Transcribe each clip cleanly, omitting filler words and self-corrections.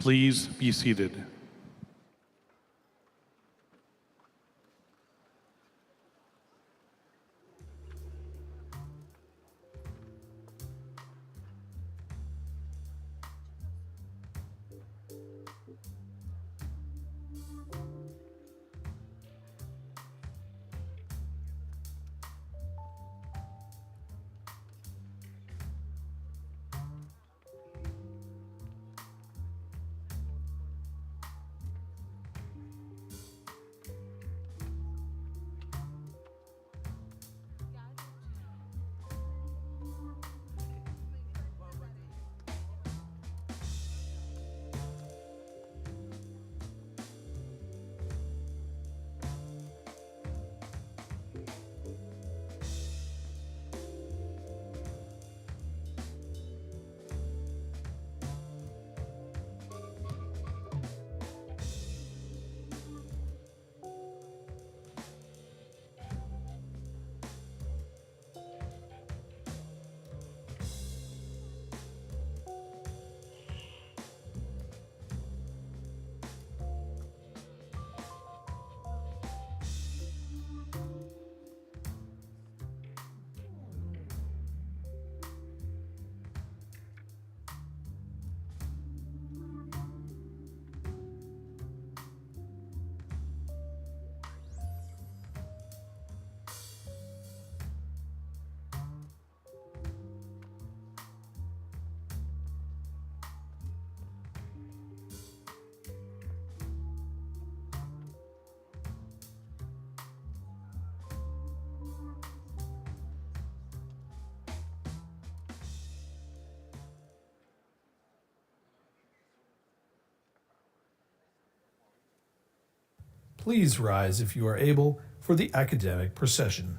Please be seated. Please rise if you are able for the academic procession.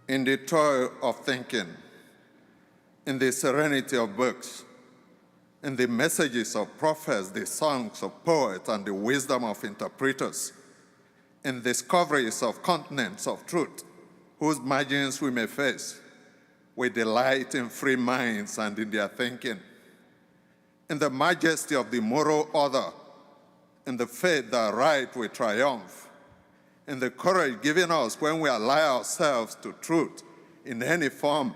In the toil of thinking, in the serenity of books, in the messages of prophets, the songs of poets, and the wisdom of interpreters, in discoveries of continents of truth, whose margins we may face, we delight in free minds and in their thinking. in the majesty of the moral order, in the faith that right will triumph, in the courage given us when we ally ourselves to truth in any form,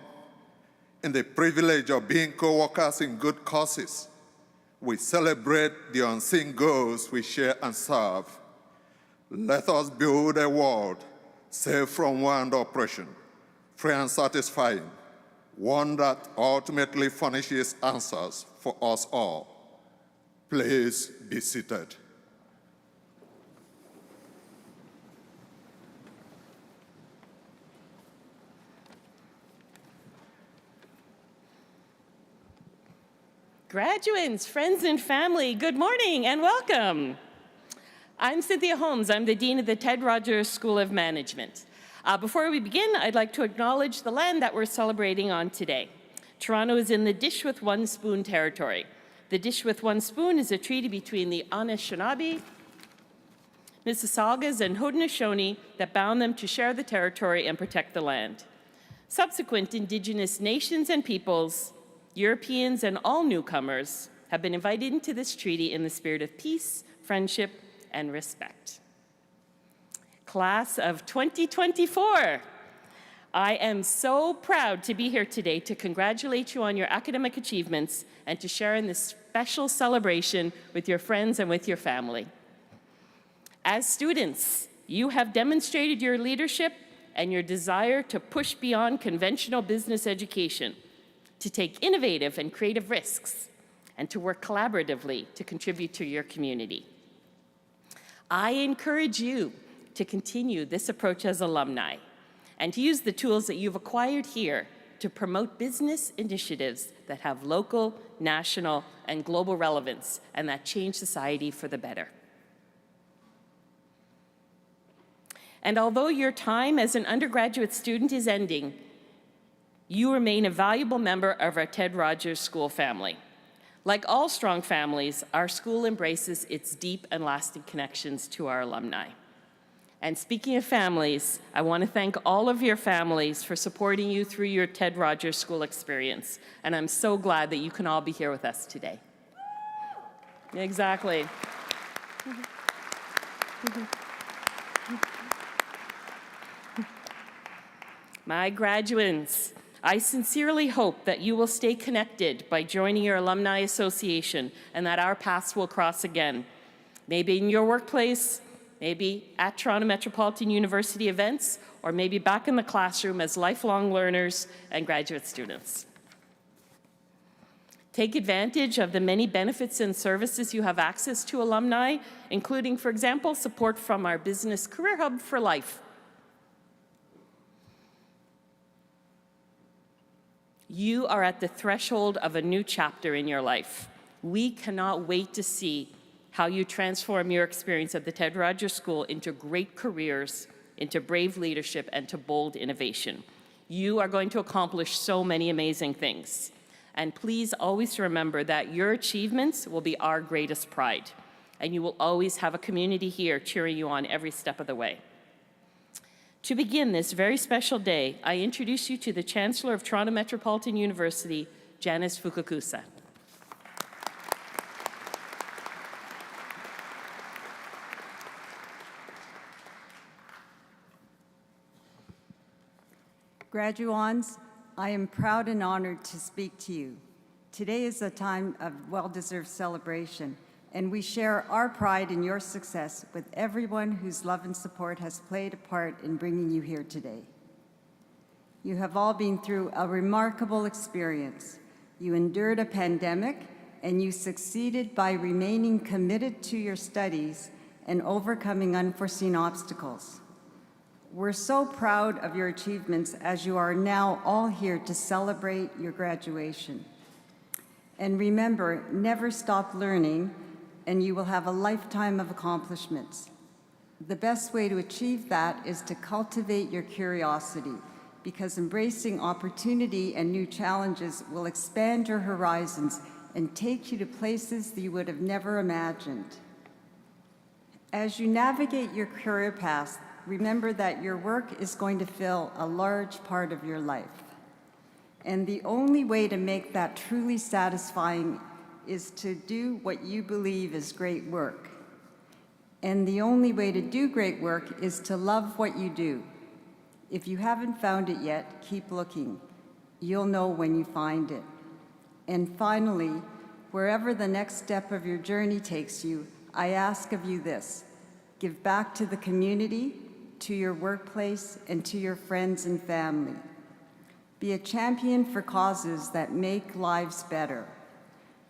in the privilege of being co-workers in good causes, we celebrate the unseen goals we share and serve. Let us build a world safe from war and oppression, free and satisfying, one that ultimately furnishes answers for us all. Please be seated. Graduates, friends and family, good morning and welcome. I'm Cynthia Holmes. I'm the Dean of the Ted Rogers School of Management. Before we begin, I'd like to acknowledge the land that we're celebrating on today. Toronto is in the Dish with One Spoon territory. The Dish with One Spoon is a treaty between the Anishinaabe, Mississaugas, and Haudenosaunee that bound them to share the territory and protect the land. Subsequent Indigenous nations and peoples, Europeans, and all newcomers have been invited into this treaty in the spirit of peace, friendship, and respect. Class of 2024, I am so proud to be here today to congratulate you on your academic achievements and to share in this special celebration with your friends and with your family. As students, you have demonstrated your leadership and your desire to push beyond conventional business education, to take innovative and creative risks, and to work collaboratively to contribute to your community. I encourage you to continue this approach as alumni and to use the tools that you've acquired here to promote business initiatives that have local, national, and global relevance and that change society for the better. And although your time as an undergraduate student is ending, you remain a valuable member of our Ted Rogers School family. Like all strong families, our school embraces its deep and lasting connections to our alumni. And speaking of families, I want to thank all of your families for supporting you through your Ted Rogers School experience. And I'm so glad that you can all be here with us today. Exactly. My graduates, I sincerely hope that you will stay connected by joining your alumni association and that our paths will cross again. Maybe in your workplace, maybe at Toronto Metropolitan University events, or maybe back in the classroom as lifelong learners and graduate students. Take advantage of the many benefits and services you have access to alumni, including, for example, support from our Business Career Hub for Life. You are at the threshold of a new chapter in your life. We cannot wait to see how you transform your experience at the Ted Rogers School into great careers, into brave leadership, and to bold innovation. You are going to accomplish so many amazing things. And please always remember that your achievements will be our greatest pride. And you will always have a community here cheering you on every step of the way. To begin this very special day, I introduce you to the Chancellor of Toronto Metropolitan University, Janice Fukakusa. Graduands, I am proud and honored to speak to you. Today is a time of well-deserved celebration, and we share our pride in your success with everyone whose love and support has played a part in bringing you here today. You have all been through a remarkable experience. You endured a pandemic, and you succeeded by remaining committed to your studies and overcoming unforeseen obstacles. We're so proud of your achievements as you are now all here to celebrate your graduation. And remember, never stop learning, and you will have a lifetime of accomplishments. The best way to achieve that is to cultivate your curiosity, because embracing opportunity and new challenges will expand your horizons and take you to places that you would have never imagined. As you navigate your career path, remember that your work is going to fill a large part of your life. And the only way to make that truly satisfying is to do what you believe is great work. And the only way to do great work is to love what you do. If you haven't found it yet, keep looking. You'll know when you find it. And finally, wherever the next step of your journey takes you, I ask of you this: give back to the community, to your workplace, and to your friends and family. Be a champion for causes that make lives better.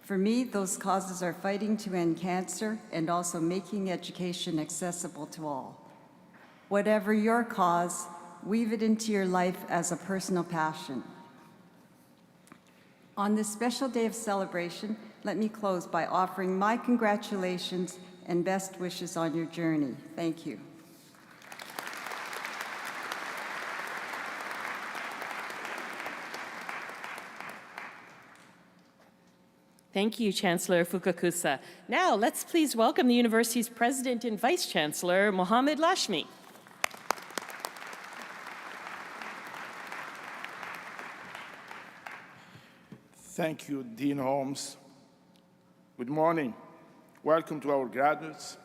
For me, those causes are fighting to end cancer and also making education accessible to all. Whatever your cause, weave it into your life as a personal passion. On this special day of celebration, let me close by offering my congratulations and best wishes on your journey. Thank you. Thank you, Chancellor Fukakusa. Now, let's please welcome the university's President and Vice Chancellor, Mohammed Lashmi. Thank you, Dean Holmes. Good morning. Welcome to our graduates,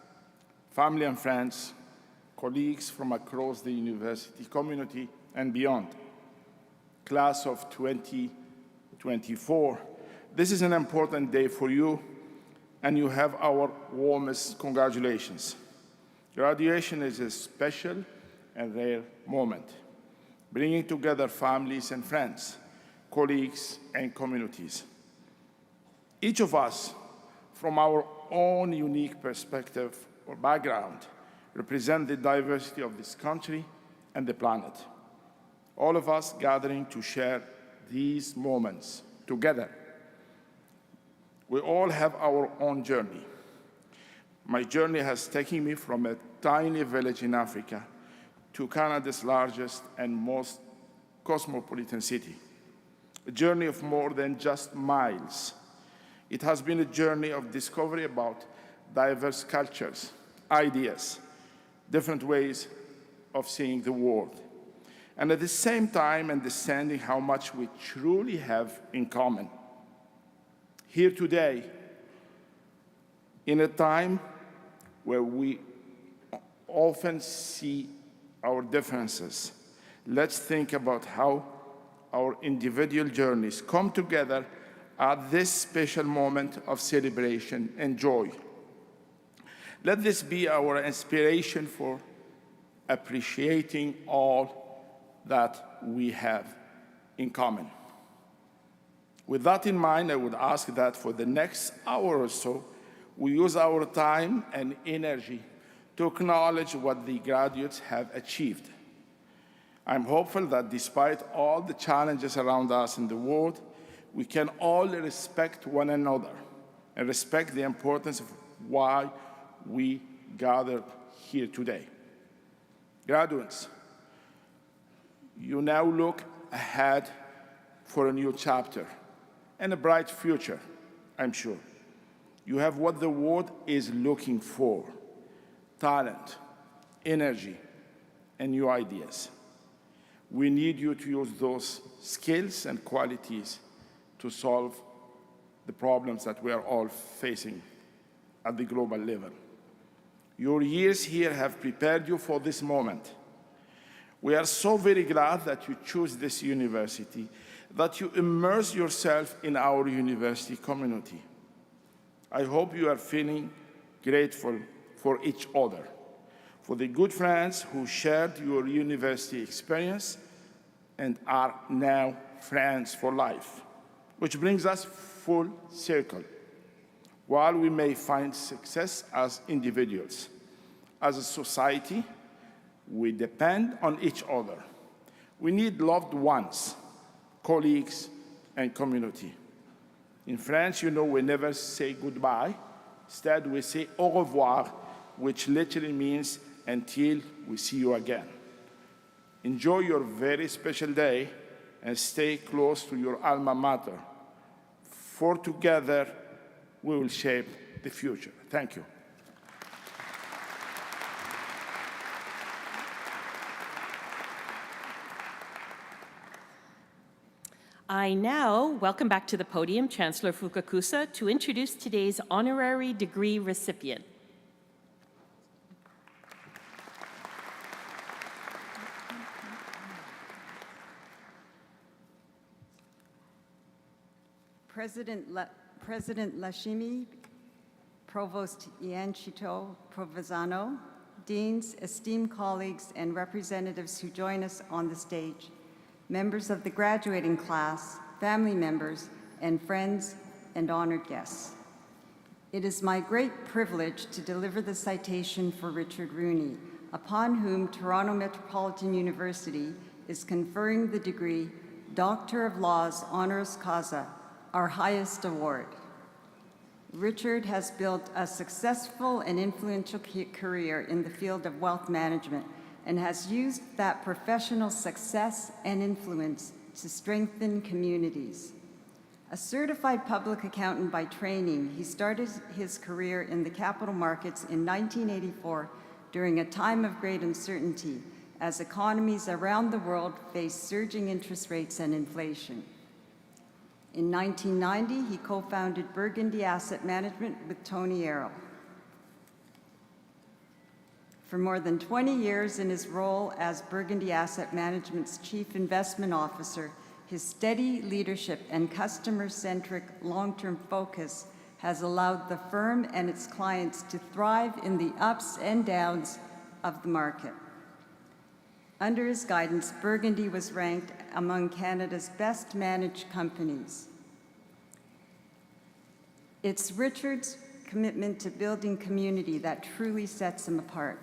family and friends, colleagues from across the university community and beyond. Class of 2024, this is an important day for you, and you have our warmest congratulations. Graduation is a special and rare moment, bringing together families and friends, colleagues and communities. Each of us, from our own unique perspective or background, represent the diversity of this country and the planet. All of us gathering to share these moments together. We all have our own journey. My journey has taken me from a tiny village in Africa to Canada's largest and most cosmopolitan city. A journey of more than just miles. It has been a journey of discovery about diverse cultures, ideas, different ways of seeing the world, and at the same time understanding how much we truly have in common. Here today, in a time where we often see our differences, let's think about how our individual journeys come together at this special moment of celebration and joy. Let this be our inspiration for appreciating all that we have in common. With that in mind, I would ask that for the next hour or so, we use our time and energy to acknowledge what the graduates have achieved. I'm hopeful that despite all the challenges around us in the world, we can all respect one another and respect the importance of why we gathered here today. Graduates, you now look ahead for a new chapter and a bright future, I'm sure. You have what the world is looking for: talent, energy, and new ideas. We need you to use those skills and qualities to solve the problems that we are all facing at the global level. Your years here have prepared you for this moment. We are so very glad that you choose this university, that you immerse yourself in our university community. I hope you are feeling grateful for each other, for the good friends who shared your university experience and are now friends for life, which brings us full circle. While we may find success as individuals, as a society, we depend on each other. We need loved ones, colleagues, and community. In French, you know, we never say goodbye. Instead, we say au revoir, which literally means until we see you again. Enjoy your very special day and stay close to your alma mater, for together we will shape the future. Thank you. I now welcome back to the podium Chancellor Fukakusa to introduce today's honorary degree recipient. President Lashimi, Provost Ianchito Provenzano, deans, esteemed colleagues, and representatives who join us on the stage, members of the graduating class, family members, and friends and honored guests. It is my great privilege to deliver the citation for Richard Rooney, upon whom Toronto Metropolitan University is conferring the degree Doctor of Laws honoris causa, our highest award. Richard has built a successful and influential career in the field of wealth management and has used that professional success and influence to strengthen communities. A certified public accountant by training, he started his career in the capital markets in 1984 during a time of great uncertainty as economies around the world faced surging interest rates and inflation. In 1990, he co-founded Burgundy Asset Management with Tony Arrow. For more than 20 years in his role as Burgundy Asset Management's Chief Investment Officer, his steady leadership and customer-centric long-term focus has allowed the firm and its clients to thrive in the ups and downs of the market. Under his guidance, Burgundy was ranked among Canada's best managed companies. It's Richard's commitment to building community that truly sets him apart.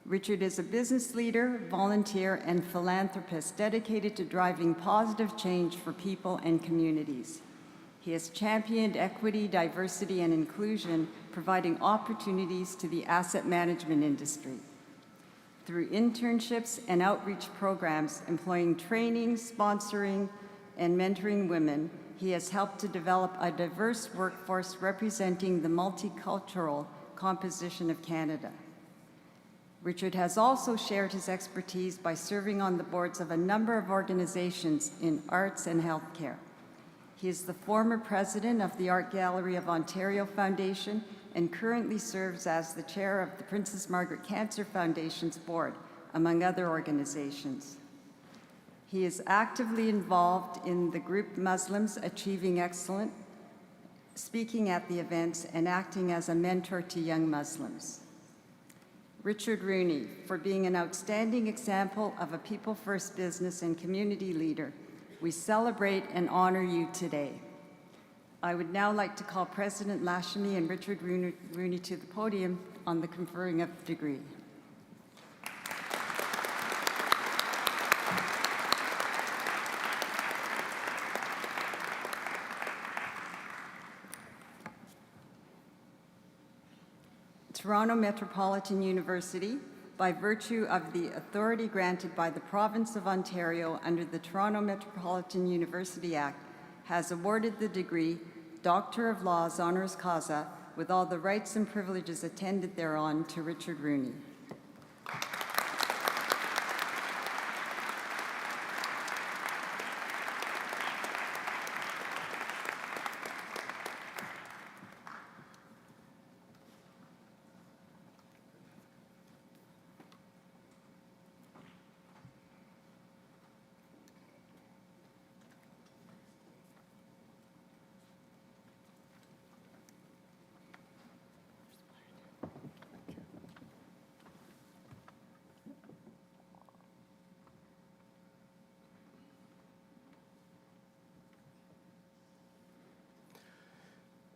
Richard is a business leader, volunteer, and philanthropist dedicated to driving positive change for people and communities. He has championed equity, diversity, and inclusion, providing opportunities to the asset management industry. Through internships and outreach programs employing training, sponsoring, and mentoring women, he has helped to develop a diverse workforce representing the multicultural composition of Canada. Richard has also shared his expertise by serving on the boards of a number of organizations in arts and healthcare. He is the former president of the Art Gallery of Ontario Foundation and currently serves as the chair of the Princess Margaret Cancer Foundation's board, among other organizations. He is actively involved in the group Muslims Achieving Excellence, speaking at the events and acting as a mentor to young Muslims. Richard Rooney, for being an outstanding example of a people-first business and community leader, we celebrate and honor you today. I would now like to call President Lashimi and Richard Rooney to the podium on the conferring of the degree. Toronto Metropolitan University, by virtue of the authority granted by the Province of Ontario under the Toronto Metropolitan University Act, has awarded the degree Doctor of Laws honoris causa with all the rights and privileges attended thereon to Richard Rooney.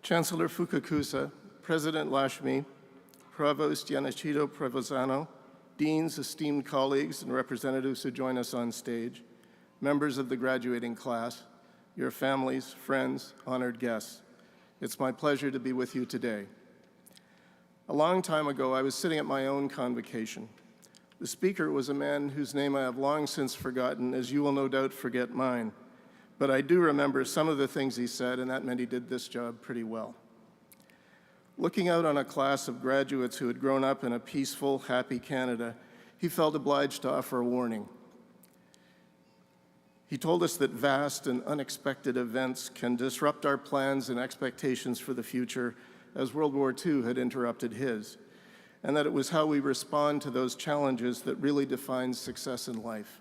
Chancellor Fukakusa, President Lashmi, Provost Ianchito Provenzano, deans, esteemed colleagues, and representatives who join us on stage, members of the graduating class, your families, friends, honored guests. It's my pleasure to be with you today. A long time ago, I was sitting at my own convocation. The speaker was a man whose name I have long since forgotten, as you will no doubt forget mine. But I do remember some of the things he said, and that meant he did this job pretty well. Looking out on a class of graduates who had grown up in a peaceful, happy Canada, he felt obliged to offer a warning. He told us that vast and unexpected events can disrupt our plans and expectations for the future, as World War II had interrupted his, and that it was how we respond to those challenges that really defines success in life.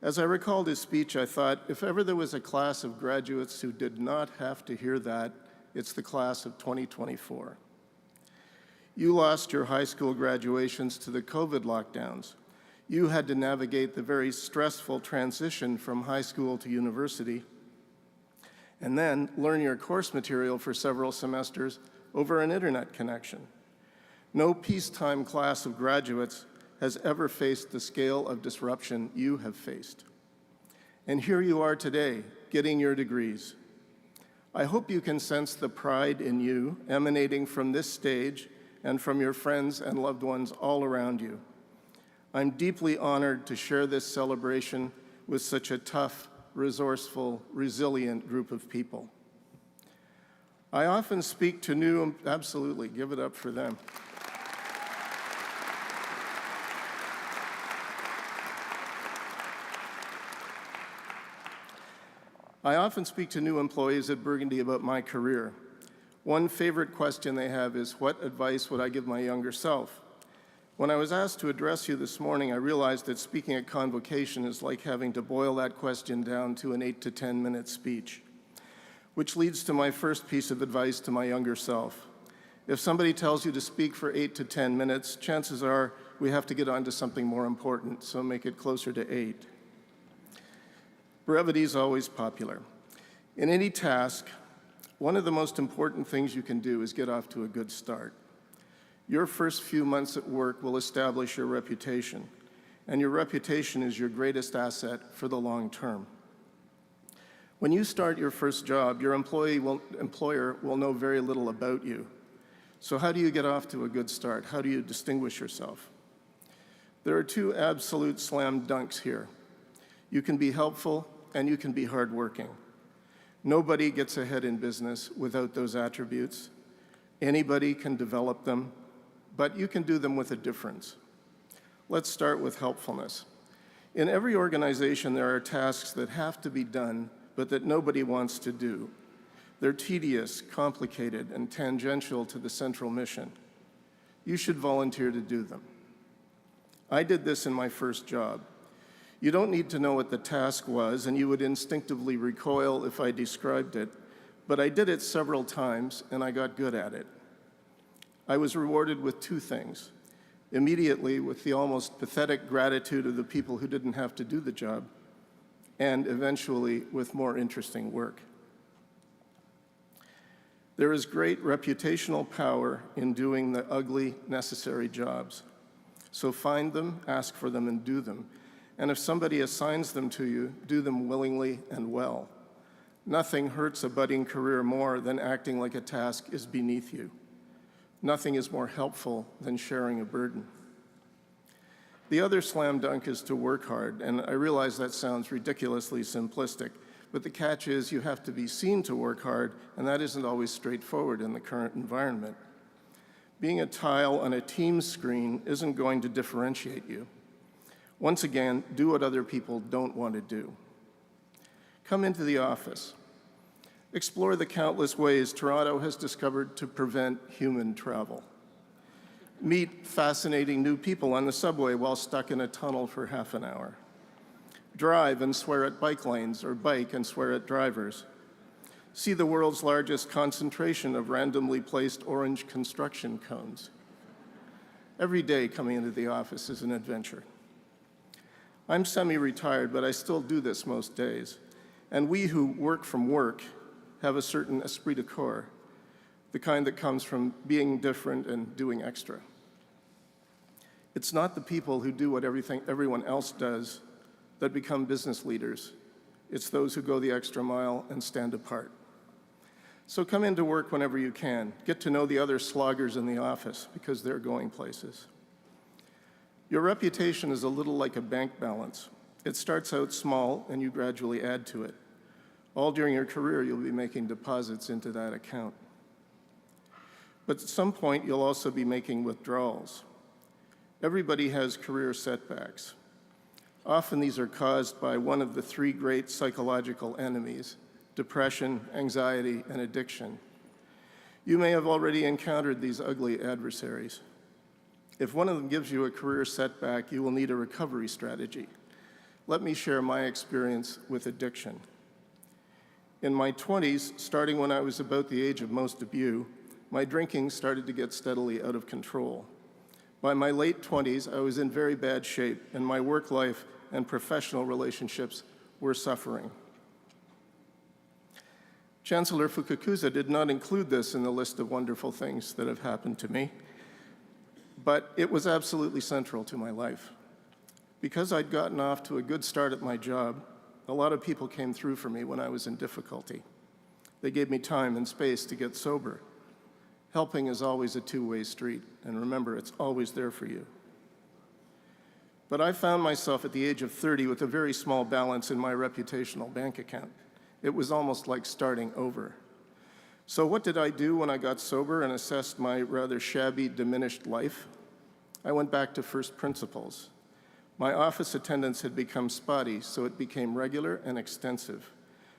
As I recalled his speech, I thought, if ever there was a class of graduates who did not have to hear that, it's the class of 2024. You lost your high school graduations to the COVID lockdowns. You had to navigate the very stressful transition from high school to university, and then learn your course material for several semesters over an internet connection. No peacetime class of graduates has ever faced the scale of disruption you have faced. And here you are today, getting your degrees. I hope you can sense the pride in you emanating from this stage and from your friends and loved ones all around you. I'm deeply honored to share this celebration with such a tough, resourceful, resilient group of people. I often speak to new, absolutely, give it up for them. I often speak to new employees at Burgundy about my career. One favorite question they have is, what advice would I give my younger self? When I was asked to address you this morning, I realized that speaking at Convocation is like having to boil that question down to an 8 to 10 minute speech, which leads to my first piece of advice to my younger self. If somebody tells you to speak for 8 to 10 minutes, chances are we have to get on to something more important, so make it closer to 8. Brevity is always popular. In any task, one of the most important things you can do is get off to a good start. Your first few months at work will establish your reputation, and your reputation is your greatest asset for the long term. When you start your first job, your employer will know very little about you. So how do you get off to a good start? How do you distinguish yourself? There are two absolute slam dunks here. You can be helpful and you can be hardworking. Nobody gets ahead in business without those attributes. Anybody can develop them, but you can do them with a difference. Let's start with helpfulness. In every organization, there are tasks that have to be done, but that nobody wants to do. They're tedious, complicated, and tangential to the central mission. You should volunteer to do them. I did this in my first job. You don't need to know what the task was, and you would instinctively recoil if I described it, but I did it several times, and I got good at it. I was rewarded with two things. Immediately, with the almost pathetic gratitude of the people who didn't have to do the job, and eventually with more interesting work. There is great reputational power in doing the ugly, necessary jobs. So find them, ask for them, and do them. And if somebody assigns them to you, do them willingly and well. Nothing hurts a budding career more than acting like a task is beneath you. Nothing is more helpful than sharing a burden. The other slam dunk is to work hard, and I realize that sounds ridiculously simplistic, but the catch is you have to be seen to work hard, and that isn't always straightforward in the current environment. Being a tile on a Teams screen isn't going to differentiate you. Once again, do what other people don't want to do. Come into the office. Explore the countless ways Toronto has discovered to prevent human travel. Meet fascinating new people on the subway while stuck in a tunnel for half an hour. Drive and swear at bike lanes, or bike and swear at drivers. See the world's largest concentration of randomly placed orange construction cones. Every day coming into the office is an adventure. I'm semi-retired, but I still do this most days. And we who work from work have a certain esprit de corps, the kind that comes from being different and doing extra. It's not the people who do what everyone else does that become business leaders. It's those who go the extra mile and stand apart. So come into work whenever you can. Get to know the other sloggers in the office because they're going places. Your reputation is a little like a bank balance. It starts out small and you gradually add to it. All during your career, you'll be making deposits into that account. But at some point, you'll also be making withdrawals. Everybody has career setbacks. Often these are caused by one of the three great psychological enemies: depression, anxiety, and addiction. You may have already encountered these ugly adversaries. If one of them gives you a career setback, you will need a recovery strategy. Let me share my experience with addiction. In my 20s, starting when I was about the age of most of you, my drinking started to get steadily out of control. By my late 20s, I was in very bad shape, and my work life and professional relationships were suffering. Chancellor Fukakusa did not include this in the list of wonderful things that have happened to me, but it was absolutely central to my life. Because I'd gotten off to a good start at my job, a lot of people came through for me when I was in difficulty. They gave me time and space to get sober. Helping is always a two-way street, and remember, it's always there for you. But I found myself at the age of 30 with a very small balance in my reputational bank account. It was almost like starting over. So what did I do when I got sober and assessed my rather shabby, diminished life? I went back to first principles. My office attendance had become spotty, so it became regular and extensive.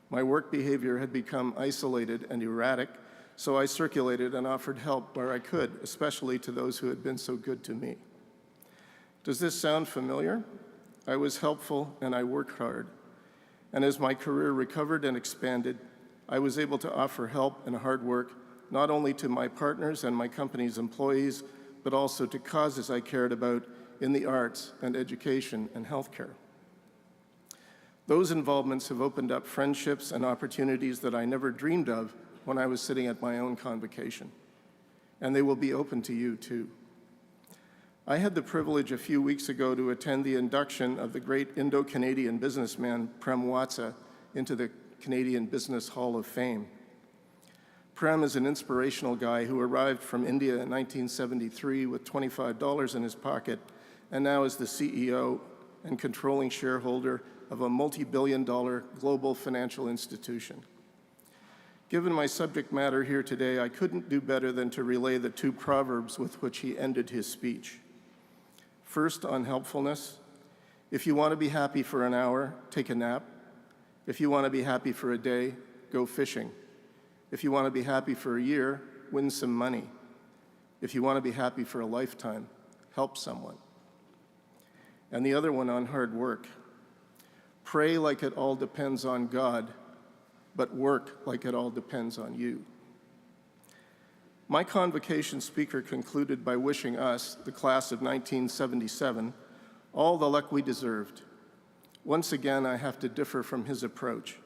My work behavior had become isolated and erratic, so I circulated and offered help where I could, especially to those who had been so good to me. Does this sound familiar? I was helpful and I worked hard. And as my career recovered and expanded, I was able to offer help and hard work not only to my partners and my company's employees, but also to causes I cared about in the arts and education and healthcare. Those involvements have opened up friendships and opportunities that I never dreamed of when I was sitting at my own convocation, and they will be open to you too. I had the privilege a few weeks ago to attend the induction of the great Indo-Canadian businessman Prem Watsa into the Canadian Business Hall of Fame. Prem is an inspirational guy who arrived from India in 1973 with $25 in his pocket and now is the CEO and controlling shareholder of a multi-billion-dollar global financial institution. Given my subject matter here today, I couldn't do better than to relay the two proverbs with which he ended his speech. First, on helpfulness. If you want to be happy for an hour, take a nap. If you want to be happy for a day, go fishing. If you want to be happy for a year, win some money. If you want to be happy for a lifetime, help someone. And the other one on hard work. Pray like it all depends on God, but work like it all depends on you. My convocation speaker concluded by wishing us, the class of 1977, all the luck we deserved. Once again, I have to differ from his approach.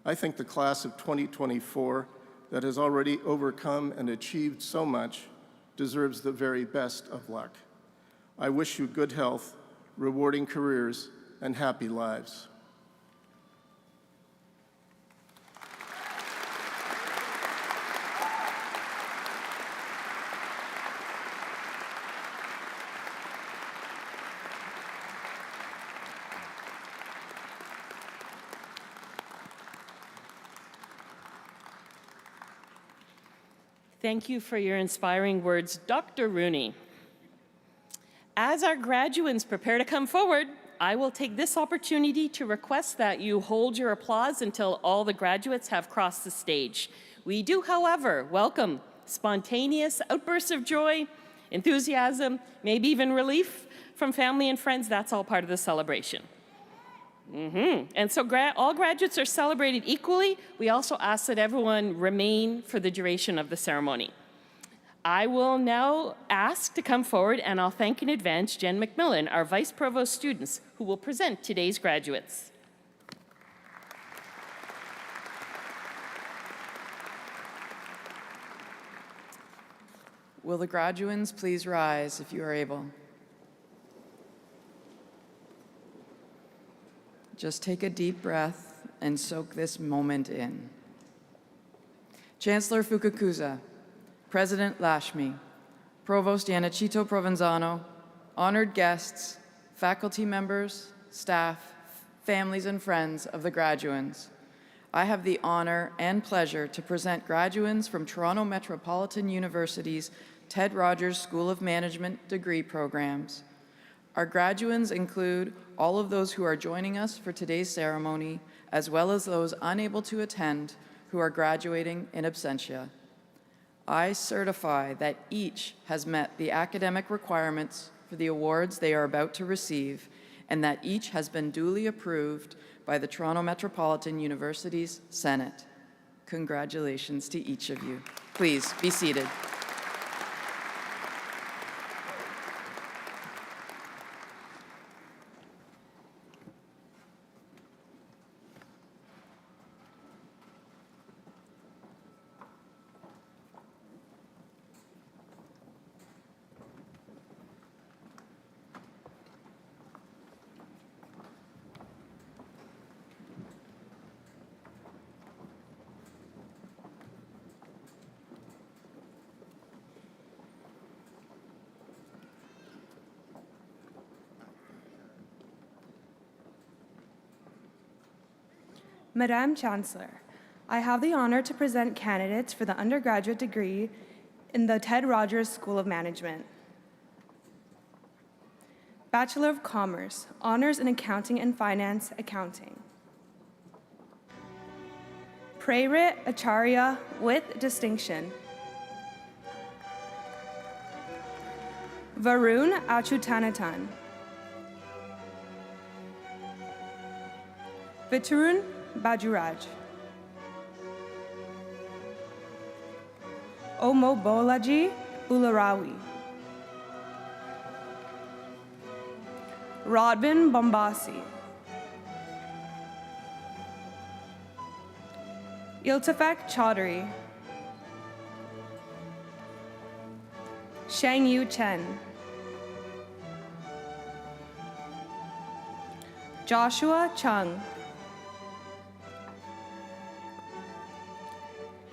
I think the class of 2024 that has already overcome and achieved so much deserves the very best of luck. I wish you good health, rewarding careers, and happy lives. Thank you for your inspiring words, Dr. Rooney. As our graduates prepare to come forward, I will take this opportunity to request that you hold your applause until all the graduates have crossed the stage. We do, however, welcome spontaneous outbursts of joy, enthusiasm, maybe even relief from family and friends. That's all part of the celebration. And so all graduates are celebrated equally. We also ask that everyone remain for the duration of the ceremony. I will now ask to come forward, and I'll thank in advance Jen McMillan, our Vice Provost students, who will present today's graduates. Will the graduands please rise if you are able? Just take a deep breath and soak this moment in. Chancellor Fukakusa, President Lashmi, Provost Yanachito Provenzano, honored guests, faculty members, staff, families, and friends of the graduands. I have the honor and pleasure to present graduands from Toronto Metropolitan University's Ted Rogers School of Management degree programs. Our graduands include all of those who are joining us for today's ceremony, as well as those unable to attend who are graduating in absentia. I certify that each has met the academic requirements for the awards they are about to receive, and that each has been duly approved by the Toronto Metropolitan University's Senate. Congratulations to each of you. Please be seated. Madam Chancellor, I have the honor to present candidates for the undergraduate degree in the Ted Rogers School of Management. Bachelor of Commerce, Honors in Accounting and Finance, Accounting. Prerit Acharya with distinction. Varun Achutanatan. Vitarun Bajuraj. Omobolaji Bularawi. Rodvin Bombasi. Iltafak Chaudhary. Shangyu Chen. Joshua Chung.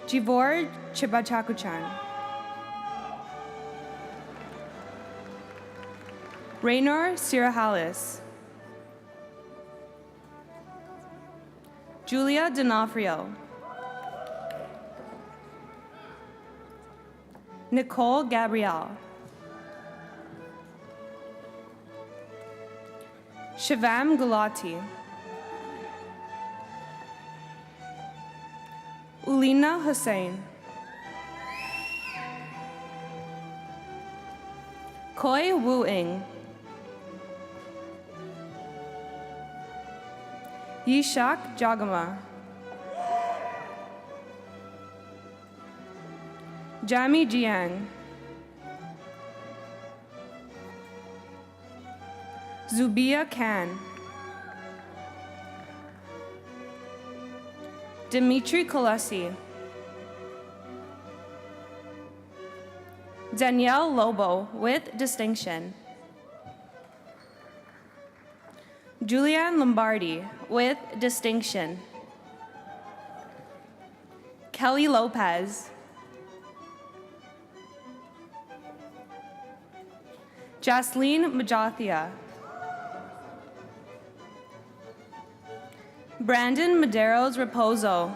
Jivor Chibachakuchan. Raynor Sirahalis. Julia D'Onofrio. Nicole Gabrielle. Shivam Gulati. Ulina Hussain. Koi Wu Ing. Yishak Jagama. Jami Jiang. Zubia Khan. Dimitri Kolesi. Danielle Lobo with distinction. Julianne Lombardi with distinction. Kelly Lopez. Jasleen Majathia. Brandon Medeiros Raposo.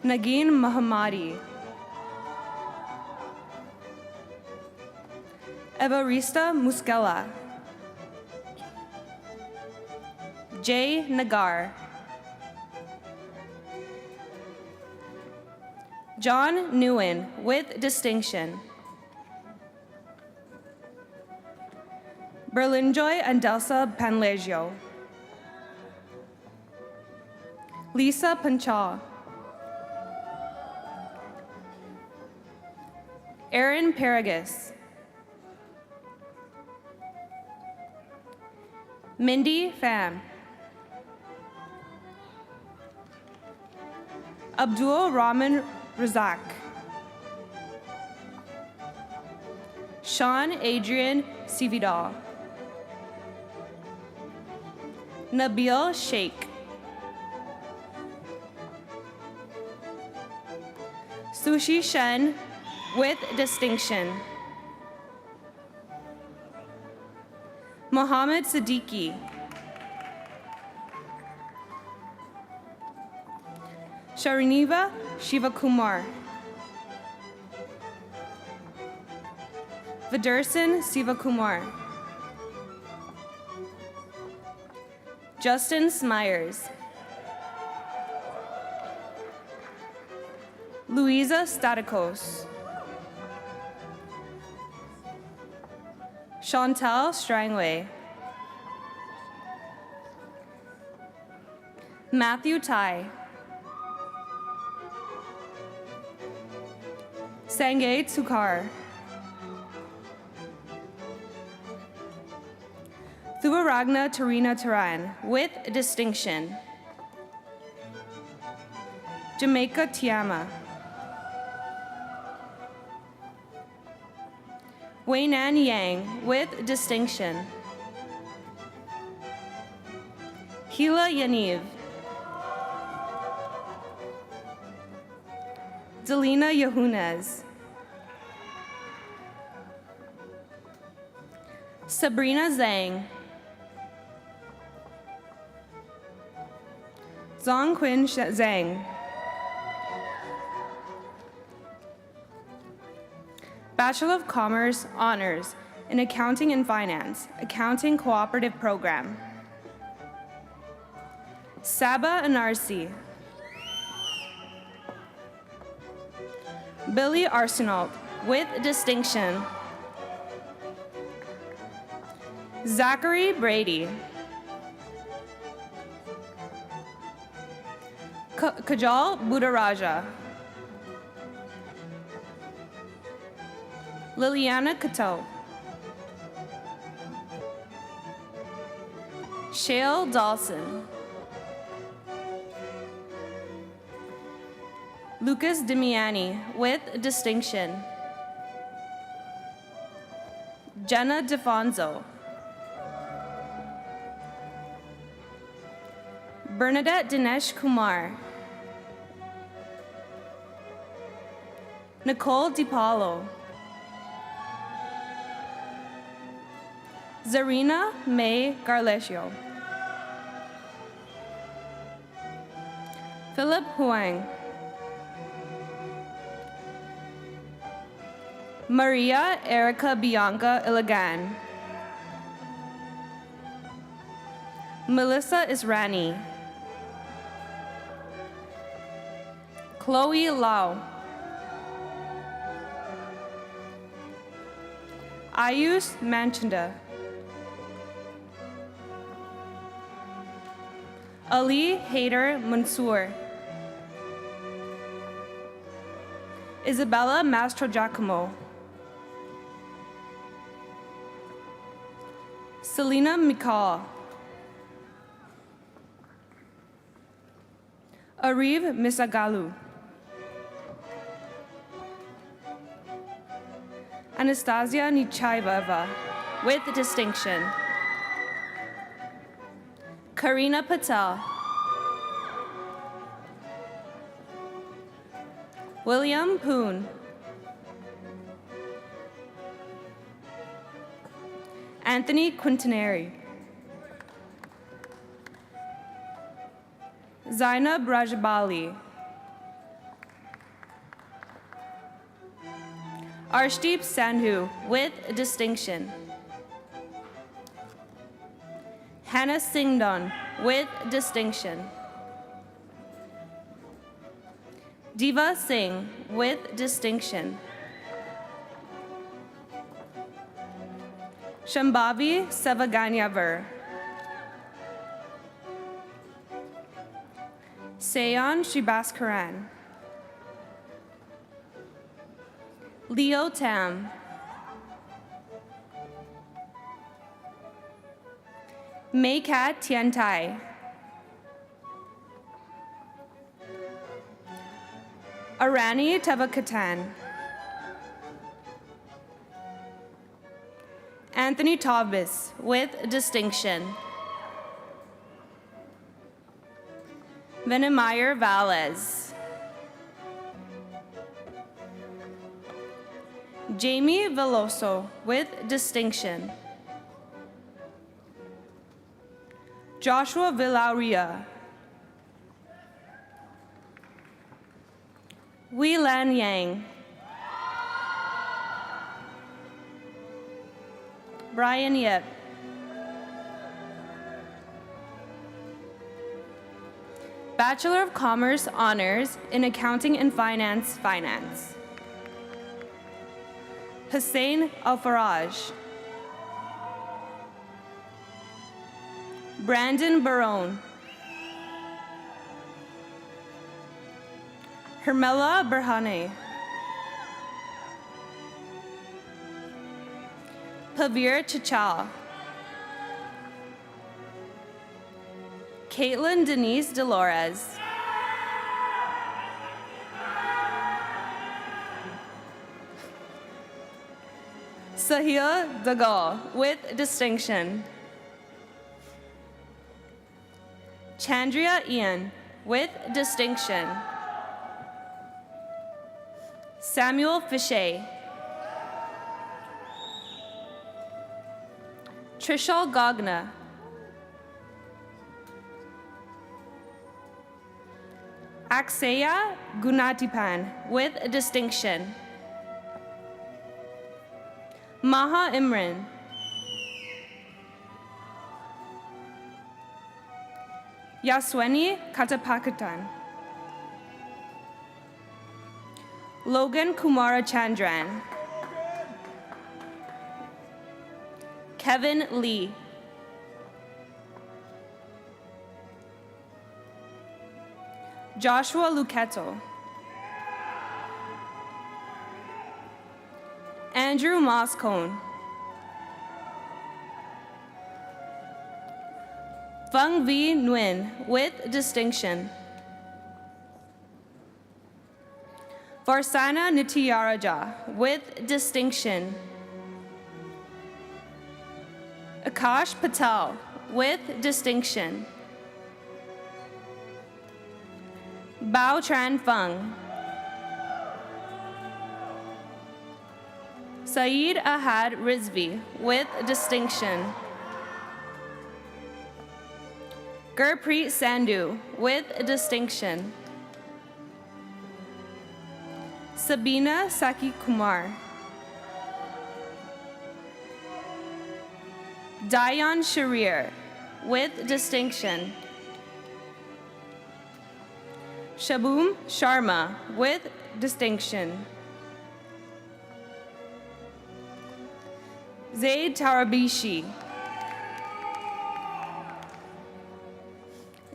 Nagin Mohammadi. Evarista Muskela. Jay Nagar. John Nguyen with distinction. Berlinjoy Andelsa Panlegio. Lisa Panchaw. Aaron Paragus. Mindy Pham. Abdul Rahman Razak. Sean Adrian Sividal. Nabil Sheikh. Sushi Shen with distinction. Mohammed Siddiqui. Shariniva Shivakumar. Vidersan Sivakumar. Justin Smyers. Louisa Statikos. Chantal Strangway. Matthew Tai. Sangay Tsukar. Thuvaragna Tarina Taran with distinction. Jamaica Tiama. Weinan Yang with distinction. Hila Yaniv. Delina Yahunez. Sabrina Zhang. Zhongqin Zhang. Bachelor of Commerce Honors in Accounting and Finance, Accounting Cooperative Program. Saba Anarsi. Billy Arsenault with distinction. Zachary Brady. Kajal Budaraja. Liliana Cato. Shale Dawson. Lucas Dimiani with distinction. Jenna DeFonso. Bernadette Dinesh Kumar. Nicole DiPaolo. Zarina May Garlesio. Philip Huang. Maria Erica Bianca Ilagan. Melissa Israni. Chloe Lau. Ayush Manchanda. Ali Haider Mansour. Isabella Mastro Giacomo. Selena Mikal. Ariv Misagalu. Anastasia Nichaeva with distinction. Karina Patel. William Poon. Anthony Quintaneri. Zainab Rajabali. Arshdeep Sandhu with distinction. Hannah Singdon with distinction. Diva Singh with distinction. Shambhavi Savaganyavar. Sayan Shibaskaran. Leo Tam. Maykat Tiantai. Arani Tavakatan. Anthony Taubis with distinction. Venemeyer Valles. Jamie Veloso with distinction. Joshua Villauria. Wei Lan Yang. Brian Yip. Bachelor of Commerce Honors in Accounting and Finance, Finance. Hussein Al-Faraj. Brandon Barone. Hermela Berhane. Pavir Chachal. Caitlin Denise Dolores. Sahil Dagal with distinction. Chandria Ian with distinction. Samuel Fichet. Trishal Gagna. Aksaya Gunatipan with distinction. Maha Imran. Yasweni Katapakatan. Logan Kumara Chandran. Kevin Lee. Joshua Luceto. Andrew Moscone. Fung V. Nguyen with distinction. Varsana Nitiyaraja with distinction. Akash Patel with distinction. Bao Tran Fung. Saeed Ahad Rizvi with distinction. Gurpreet Sandhu with distinction. Sabina Saki Kumar. Dayan Sharir with distinction. Shabum Sharma with distinction. Zaid Tarabishi.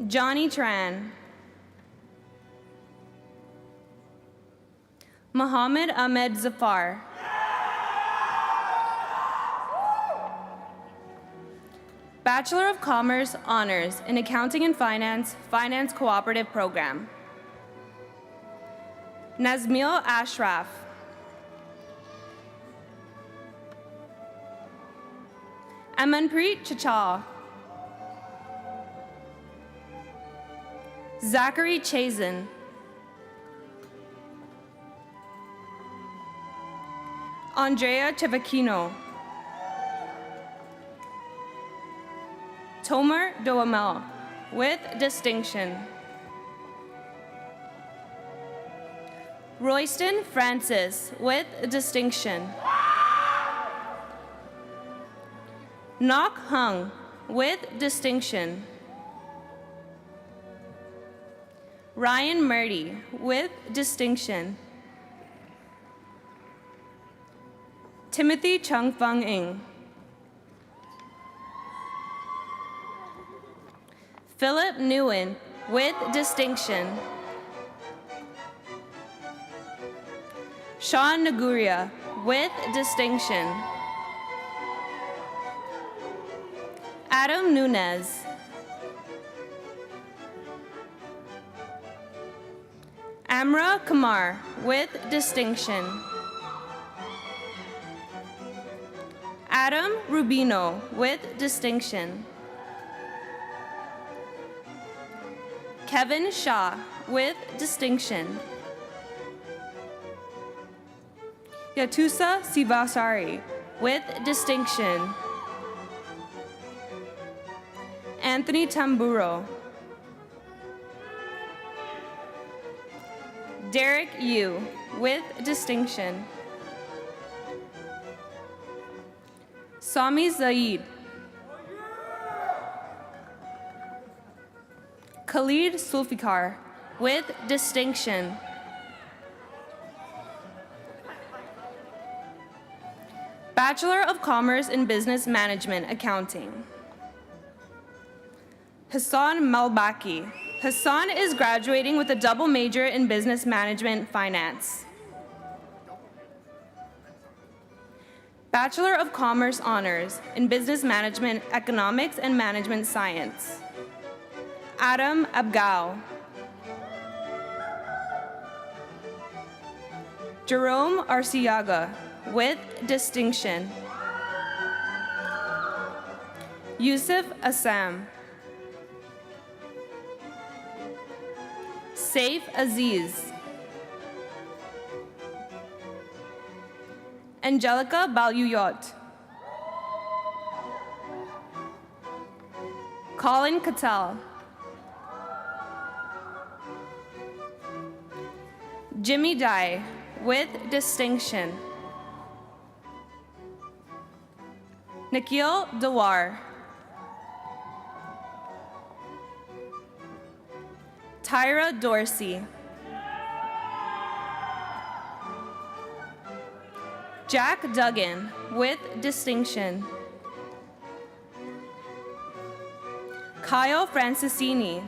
Johnny Tran. Muhammad Ahmed Zafar. Bachelor of Commerce Honors in Accounting and Finance, Finance Cooperative Program. Nazmil Ashraf. Amanpreet Chachal. Zachary Chazen. Andrea Cevacchino. Tomer Doamel with distinction. Royston Francis with distinction. Nok Hung with distinction. Ryan Murdy with distinction. Timothy Chung Fung Ing. Philip Nguyen with distinction. Sean Naguria with distinction. Adam Nunez. Amra Kumar with distinction. Adam Rubino with distinction. Kevin Shah with distinction. Yatusa Sivasari with distinction. Anthony Tamburo. Derek Yu with distinction. Sami Zaid. Khalid Sulfikar, with distinction. Bachelor of Commerce in Business Management, Accounting. Hassan Malbaki. Hassan is graduating with a double major in Business Management, Finance. Bachelor of Commerce Honors in Business Management, Economics and Management Science. Adam Abgao. Jerome Arciaga, with distinction. Yusuf Assam. Saif Aziz. Angelica Balyuyot. Colin Cattell. Jimmy Dye, with distinction. Nikhil Dawar. Tyra Dorsey. Jack Duggan, with distinction. Kyle Francisini.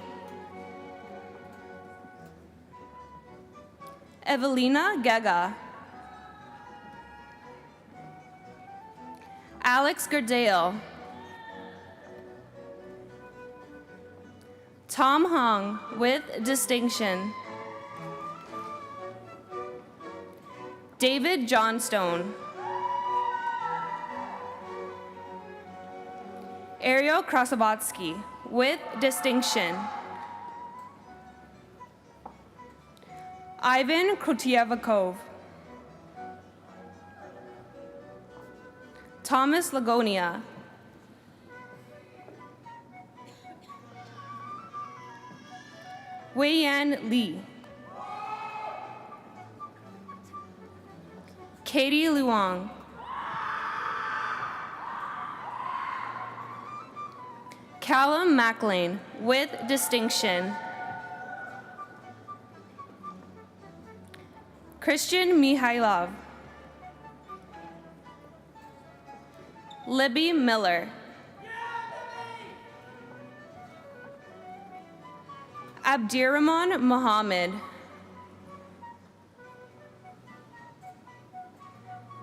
Evelina Gega. Alex Gerdale. Tom Hong, with distinction. David Johnstone. Ariel Krasovatsky, with distinction. Ivan Krutievakov. Thomas Lagonia. Wei-Yan Lee. Katie Luong. Callum MacLean, with distinction. Christian Mihailov. Libby Miller. Abdirahman Mohammed.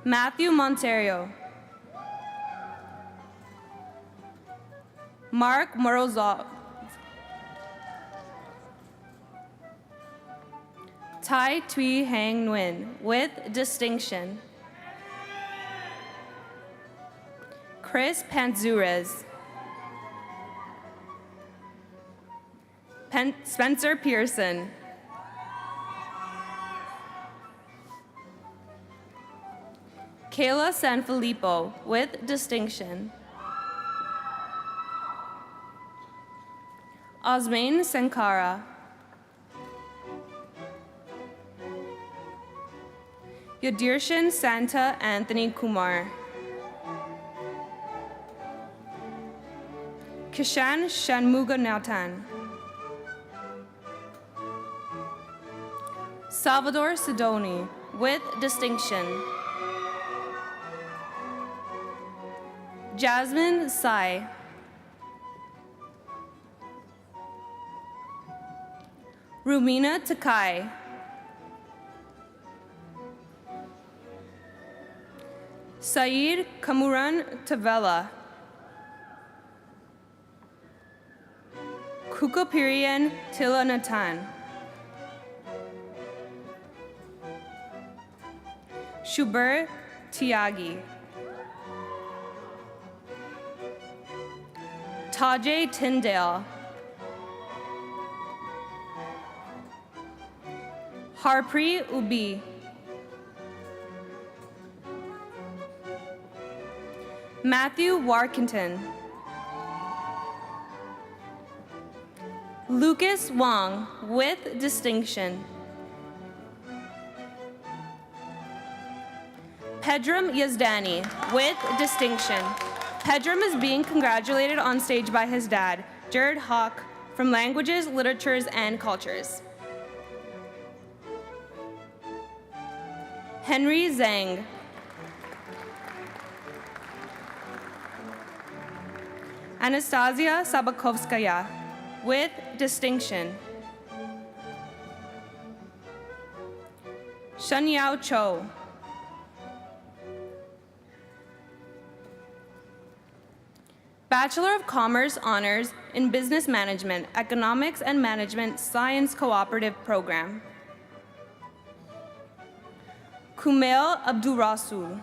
Matthew Monterio. Mark Morozov. Tai Thuy Hang Nguyen, with distinction. Chris Pantzurez. Spencer Pearson. Kayla Sanfilippo, with distinction. Osmain Sankara. Yodirshan Santa Anthony Kumar. Kishan Shanmuganathan. Salvador Sidoni, with distinction. Jasmine Sai. Rumina Takai. Saeed Kamuran Tavella. Kukopirian Tilanatan. Shubert Tiagi. Tajay Tyndale. Harpreet Ubi. Matthew Warkington. Lucas Wong, with distinction. Pedram Yazdani, with distinction. Pedram is being congratulated on stage by his dad, Jared Hawk, from Languages, Literatures, and Cultures. Henry Zhang. Anastasia Sabakovskaya, with distinction. Shunyao Cho. Bachelor of Commerce honors in Business Management, Economics and Management Science Cooperative Program. Kumail Abdulrasul.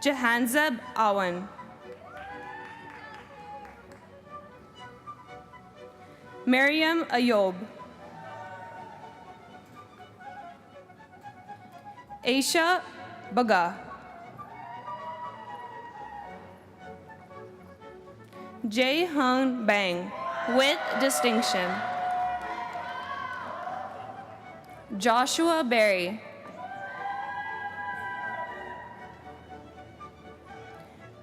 Jahanzeb Awan. Mariam Ayob. Aisha Baga. Jae Hung Bang, with distinction. Joshua Berry.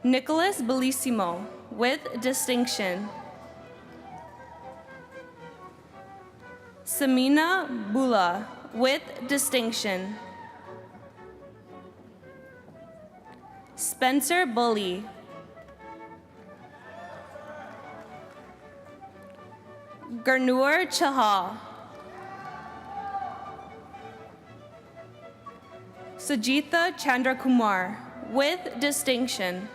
Nicholas Bellissimo, with distinction. Samina Bula, with distinction. Spencer Bully. Gurnur Chahal. Sajitha Chandrakumar, with distinction.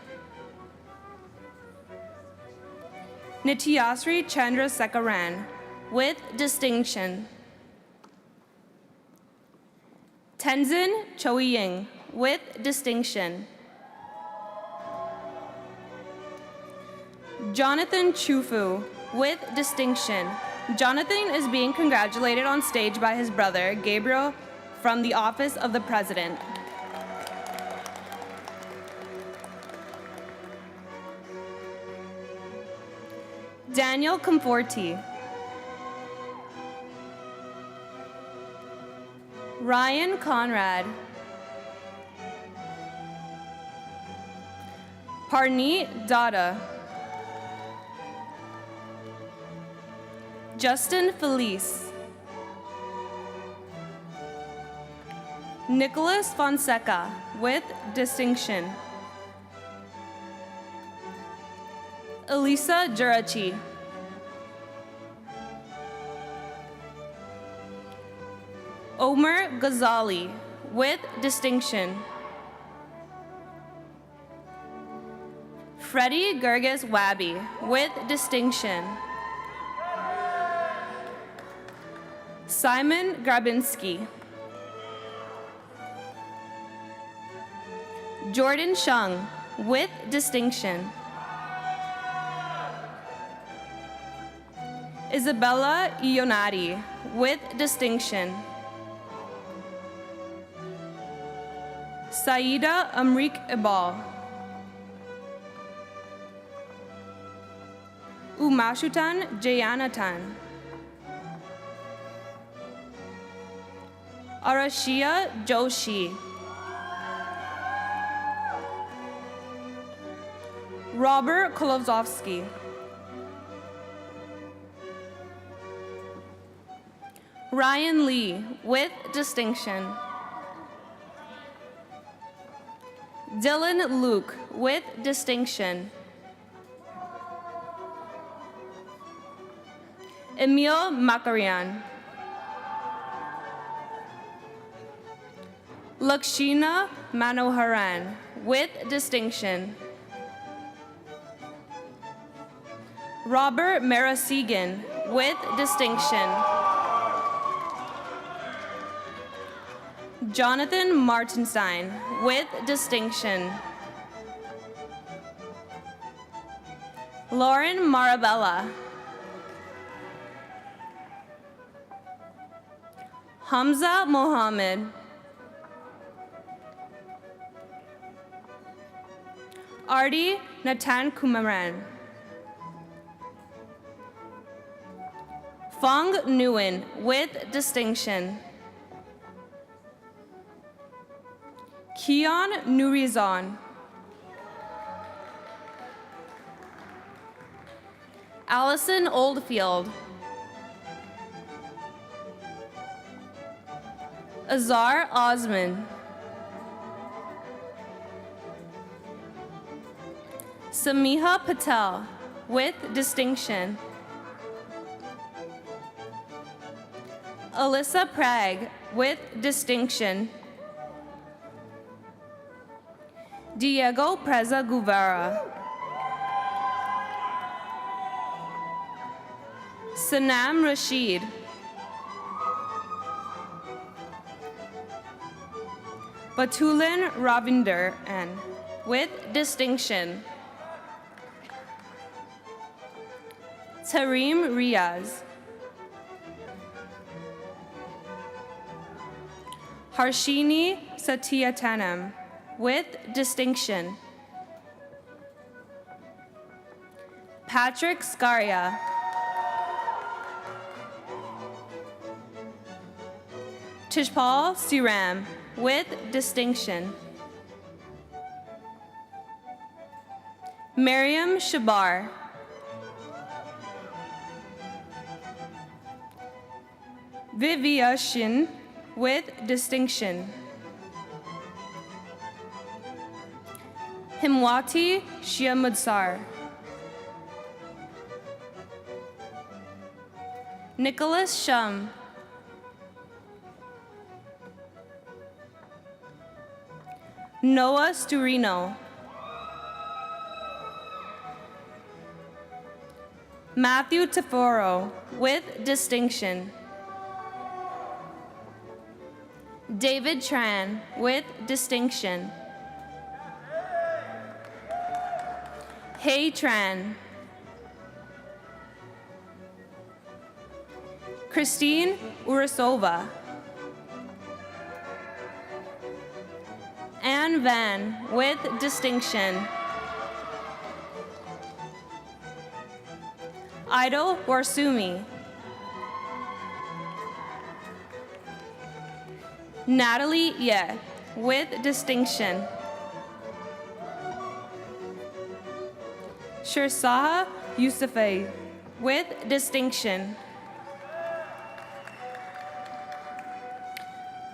Nityasri Chandra Sekaran, with distinction. Tenzin Choying, with distinction. Jonathan Chufu, with distinction. Jonathan is being congratulated on stage by his brother, Gabriel, from the Office of the President. Daniel Comforti. Ryan Conrad. Parneet Dada. Justin Felice. Nicholas Fonseca, with distinction. Elisa Jurachi. Omer Ghazali, with distinction. Freddie Gerges Wabi, with distinction. Simon Grabinski. Jordan Shung, with distinction. Isabella Ionati, with distinction. Saida Amrik Ibal. Umashutan Jayanatan. Arashia Joshi. Robert Kolozovsky. Ryan Lee, with distinction. Dylan Luke, with distinction. Emil Makarian. Lakshina Manoharan, with distinction. Robert Marasigan, with distinction. Jonathan Martenstein, with distinction. Lauren Marabella. Hamza Mohammed. Arti Natan Kumaran. Fong Nguyen, with distinction. Kian Nurizan. Allison Oldfield. Azar Osman. Samiha Patel, with distinction. Alyssa Prag, with distinction. Diego Preza Guevara. Sanam Rashid. Batulin Ravinder N, with distinction. Tareem Riaz. Harshini Satyatanam, with distinction. Patrick Scaria. Tishpal Siram, with distinction. Miriam Shabar. Vivia Shin, with distinction. Himwati Shiamudsar. Nicholas Shum. Noah Sturino. Matthew Taforo, with distinction. David Tran, with distinction. Hey Tran. Christine Urasova. Anne Van, with distinction. Idol Warsumi. Natalie Ye, with distinction. Shirsaha Yousafzai, with distinction.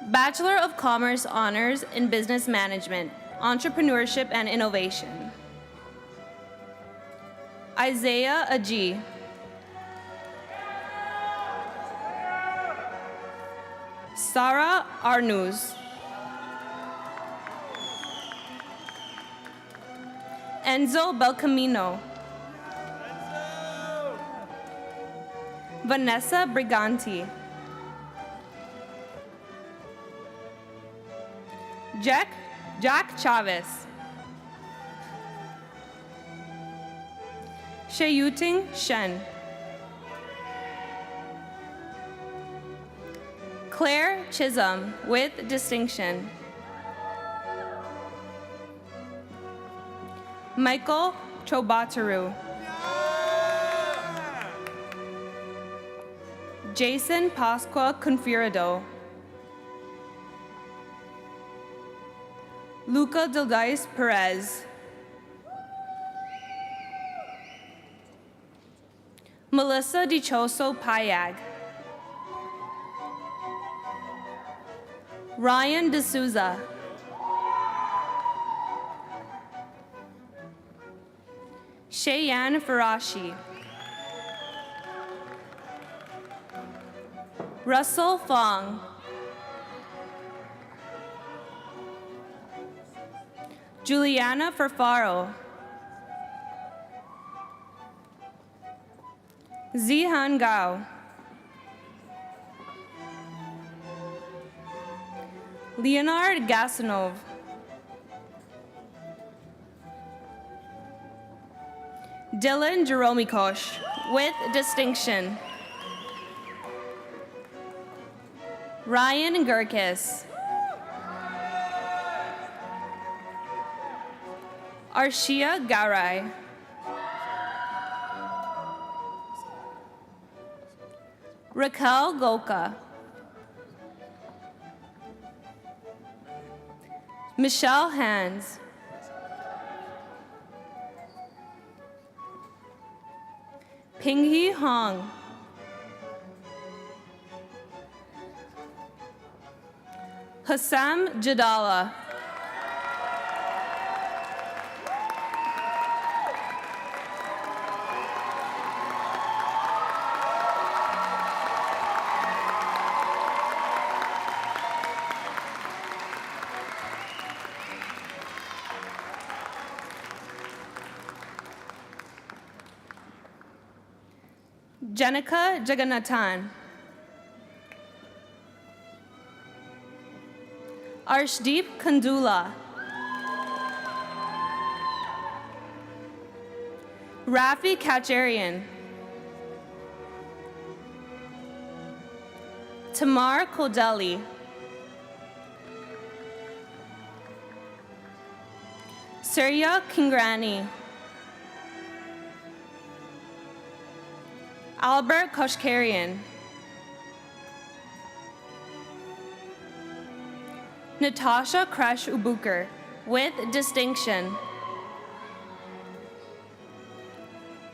Bachelor of Commerce Honors in Business Management, Entrepreneurship and Innovation. Isaiah Aji. Sarah Arnuz. Enzo Belcamino. Vanessa Briganti. Jack Chavez. Shayuting Shen. Claire Chisholm, with distinction. Michael Chobataru. Jason Pasqua Confirado. Luca Dildais Perez. Melissa Dichoso Payag. Ryan D'Souza. Shayan Farashi. Russell Fong. Juliana Farfaro. Zihan Gao. Leonard Gasanov. Dylan Jeromikosh, with distinction. Ryan Gurkis. Arshia Garai. Raquel Goka. Michelle Hands. Pinghee Hong. Hassam Jadala. Janika Jagannathan. Arshdeep Kandula. Rafi Kacharian. Tamar Kodeli. Surya Kingrani. Albert Koshkarian. Natasha Kresh Ubuker, with distinction.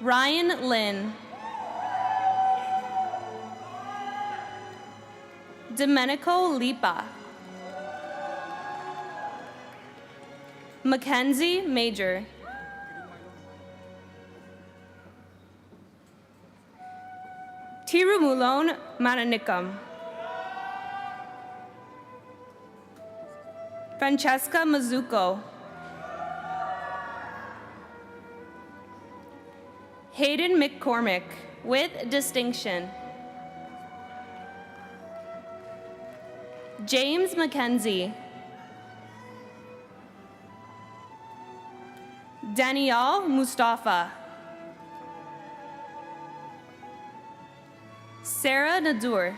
Ryan Lin. Domenico Lipa. Mackenzie Major. Tirumulon Mananikam. Francesca Mazzucco. Hayden McCormick, with distinction. James Mackenzie. Danielle Mustafa. Sarah Nadur.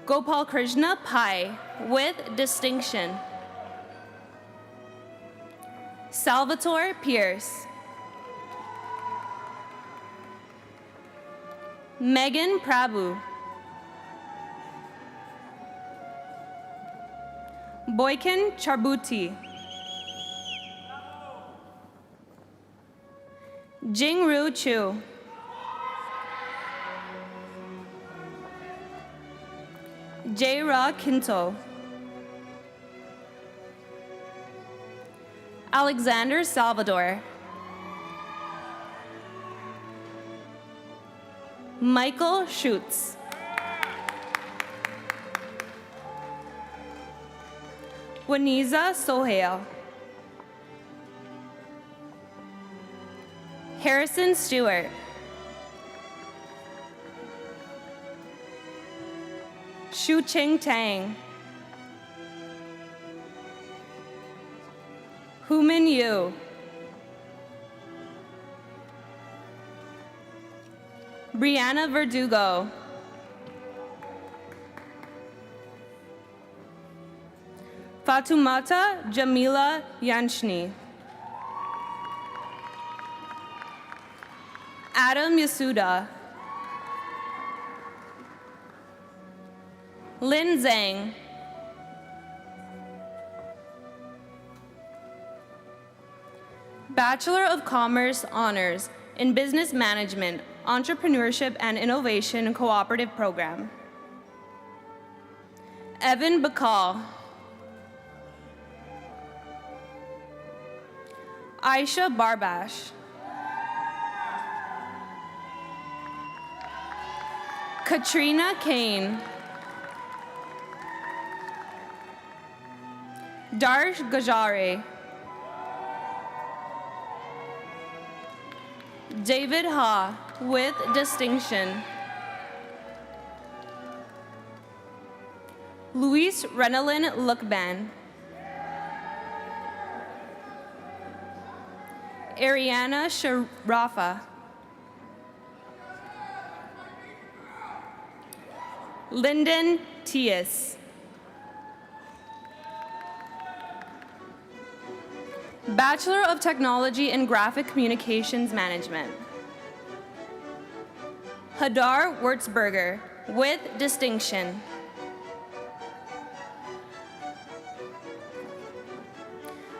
Gopal Krishna Pai, with distinction. Salvatore Pierce. Megan Prabhu. Boykin Charbuti. Jingru Chu. J-Ra Kinto. Alexander Salvador. Michael Schutz. Waniza Sohail. Harrison Stewart. Shu Ching Tang. Human Yu. Brianna Verdugo. Fatumata Jamila Yanchni. Adam Yasuda. Lin Zhang. Bachelor of Commerce Honors in Business Management, Entrepreneurship and Innovation Cooperative Program. Evan Bakal. Aisha Barbash. Katrina Kane. Darsh Gajare. David Ha, with distinction. Luis Renalyn Lukban. Ariana Sharafa. Lyndon Tias. Bachelor of Technology in Graphic Communications Management. Hadar Wurzberger, with distinction.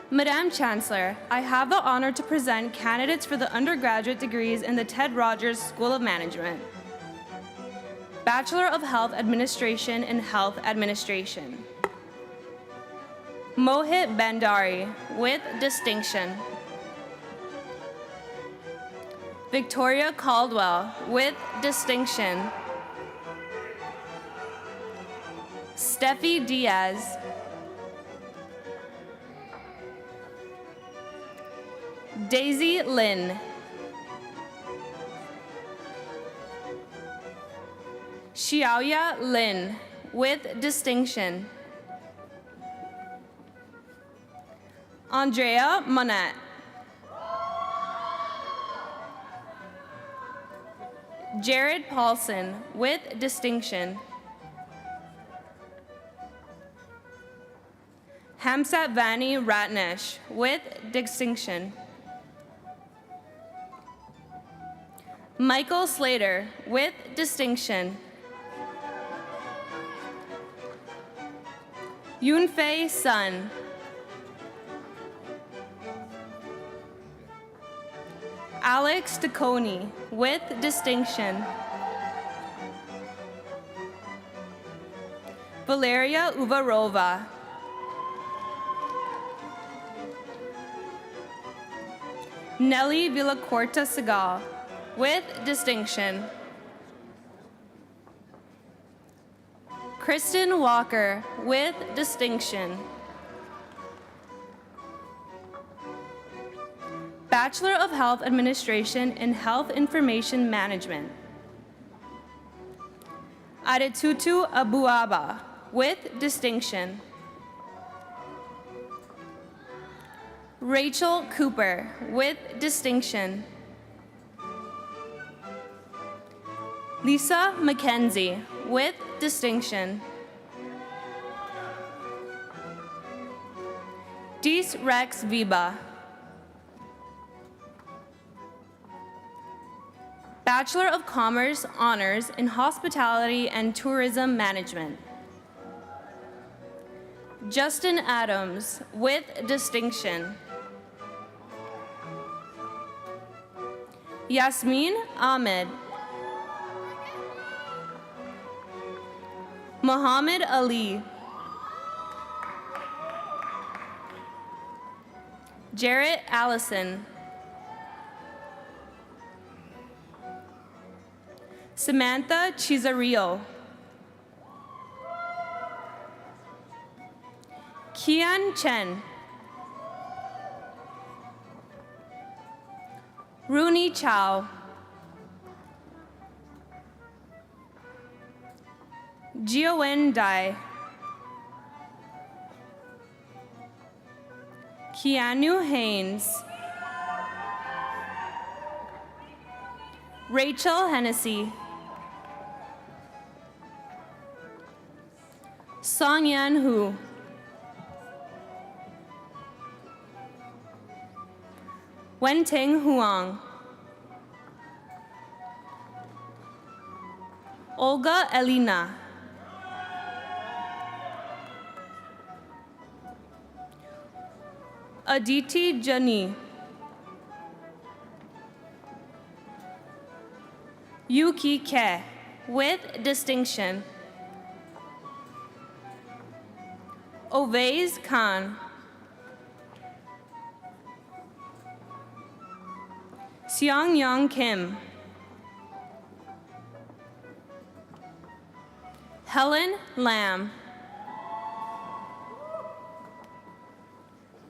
Madam Chancellor, I have the honor to present candidates for the undergraduate degrees in the Ted Rogers School of Management. Bachelor of Health Administration in Health Administration. Mohit Bandari, with distinction. Victoria Caldwell, with distinction. Steffi Diaz. Daisy Lynn. Xiaoya Lin, with distinction. Andrea Monette. Jared Paulson, with distinction. Hamsat Vani Ratnesh, with distinction. Michael Slater, with distinction. Yunfei Sun. Alex DeConey, with distinction. Valeria Uvarova. Nelly Villacorta Segal, with distinction. Kristen Walker, with distinction. Bachelor of Health Administration in Health Information Management. Adetutu Abuaba, with distinction. Rachel Cooper, with distinction. Lisa McKenzie, with distinction. Dees Rex Viba. Bachelor of Commerce Honors in Hospitality and Tourism Management. Justin Adams, with distinction. Yasmin Ahmed. Muhammad Ali. Jarrett Allison. Samantha Chizarillo. Kian Chen. Rooney Chow. Jiowen Dai. Keanu Haynes. Rachel Hennessy. Song Yan Hu. Wenteng Huang. Olga Elina. Aditi Jani. Yuki Ke, with distinction. Ovais Khan. Seong Young Kim. Helen Lam.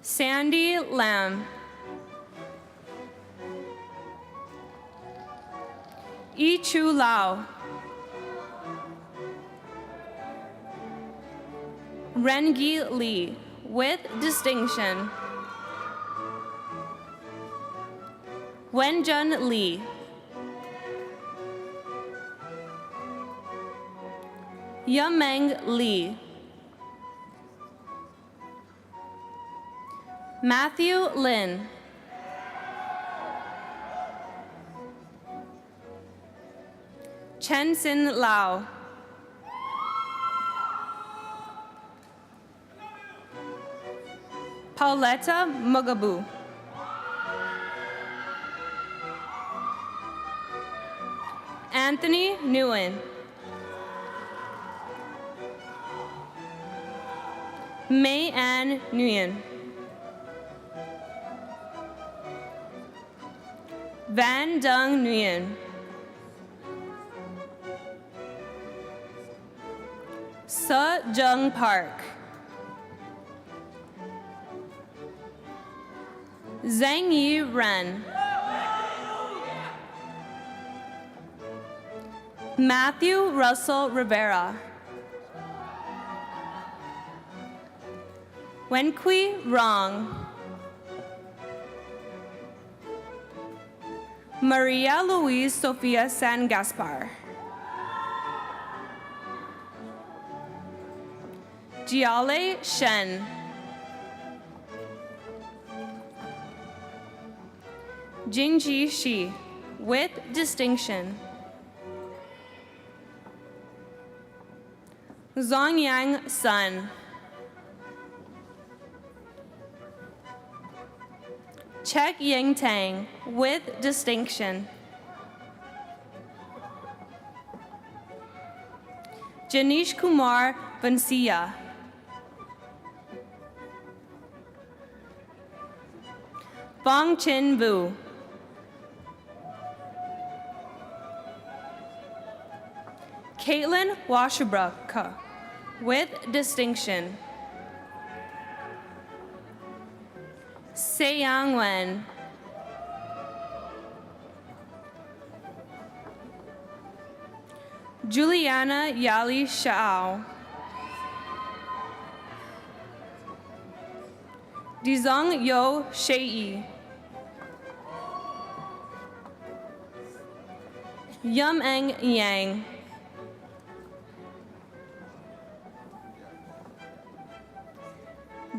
Sandy Lam. Yi Chu Lau. Rengi Lee, with distinction. Wenjun Lee. Yameng Lee. Matthew Lin. Chen Sin Lao. Pauletta Mugabu. Anthony Nguyen. May Ann Nguyen. Van Dung Nguyen. Suh Jung Park. Zhang Yi Ren. Matthew Russell Rivera. Wenkui Rong. Maria Louise Sofia San Gaspar. Jiale Shen. Jingji Shi, with distinction. Zongyang Sun. Chek Ying Tang, with distinction. Janish Kumar Vansiya. Bong Chin Vu. Caitlin Washabrook, with distinction. Seyang Wen. Juliana Yali Shao. Dizong Yo Shei. Yum Eng Yang.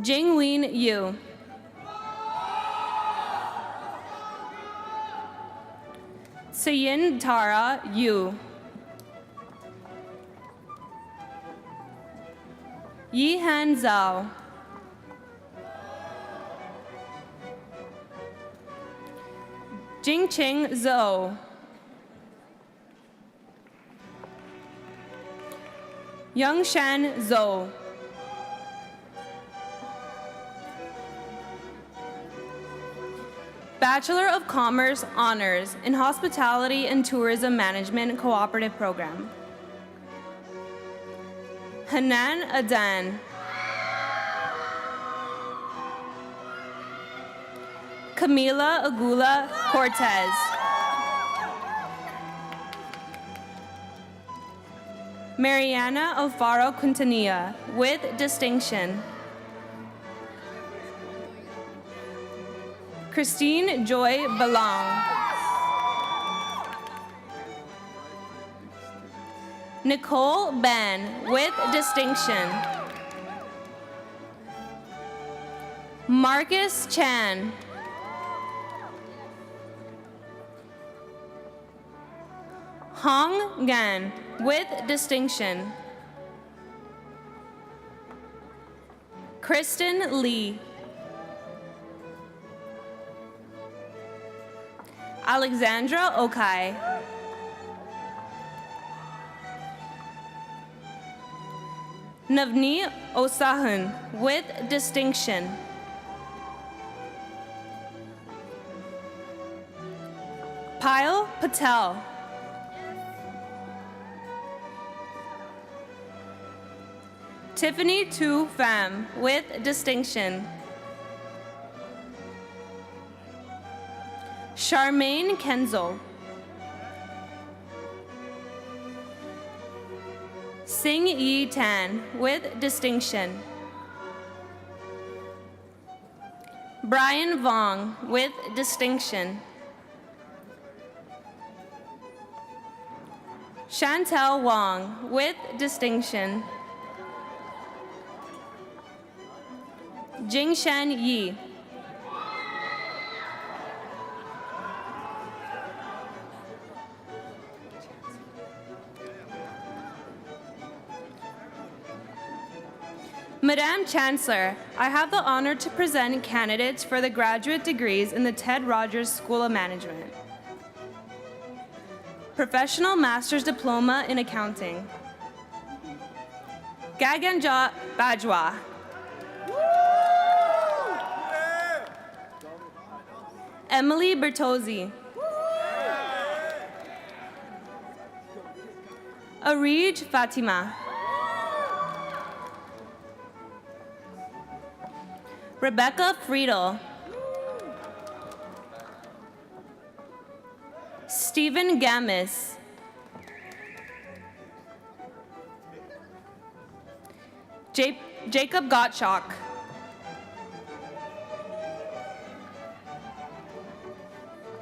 Jingween Yu. Tsayin Tara Yu. Yihan Zhao. Jingqing Zhou. Youngshan Zhou. Bachelor of Commerce Honors in Hospitality and Tourism Management Cooperative Program. Hanan Adan. Camila Agula Cortez. Mariana Alfaro Quintanilla, with distinction. Christine Joy Balong. Nicole Ben, with distinction. Marcus Chan. Hong Gan, with distinction. Kristen Lee. Alexandra Okai. Navni Osahun, with distinction. Payal Patel. Tiffany Tu Pham, with distinction. Charmaine Kenzel. Sing Yi Tan, with distinction. Brian Vong, with distinction. Chantel Wong, with distinction. Jingshan Yi. Madam Chancellor, I have the honor to present candidates for the graduate degrees in the Ted Rogers School of Management. Professional Master's Diploma in Accounting. Gaganja Bajwa. Emily Bertozzi. Arij Fatima. Rebecca Friedel. Stephen Gamis. Jacob Gottschalk.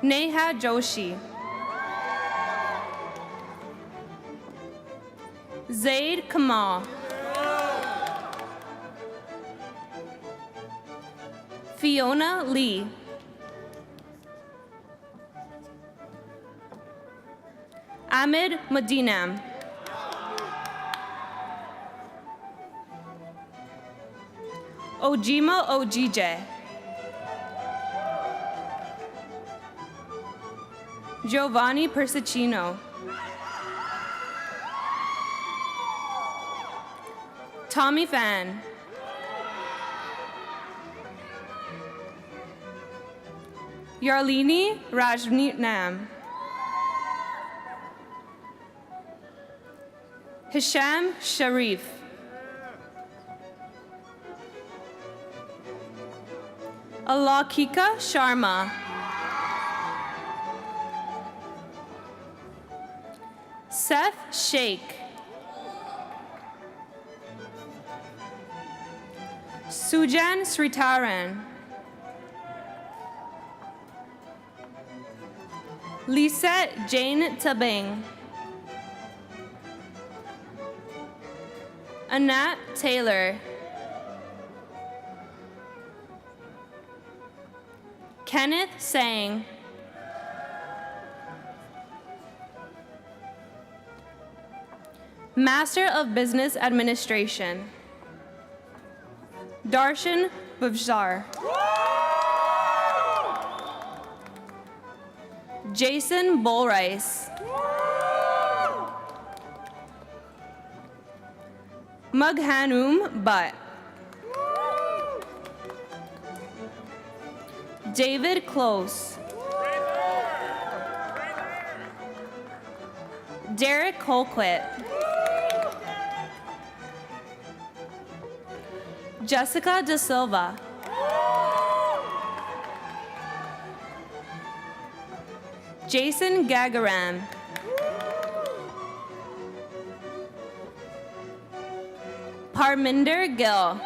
Neha Joshi. Zaid Kamal. Fiona Lee. Ahmed Madinam. Ojima Ojije. Giovanni Persicino. Tommy Fan. Yarlini Rajnitnam. Hisham Sharif. Alakika Sharma. Seth Sheikh. Sujan Sritaran. Lisette Jane Tabing. Anat Taylor. Kenneth Sang. Master of Business Administration. Darshan Bhavsar. Jason Bullrice. Mughanum Butt. David Close. Derek Colquitt. Jessica De Silva. Jason Gagaram. Parminder Gill.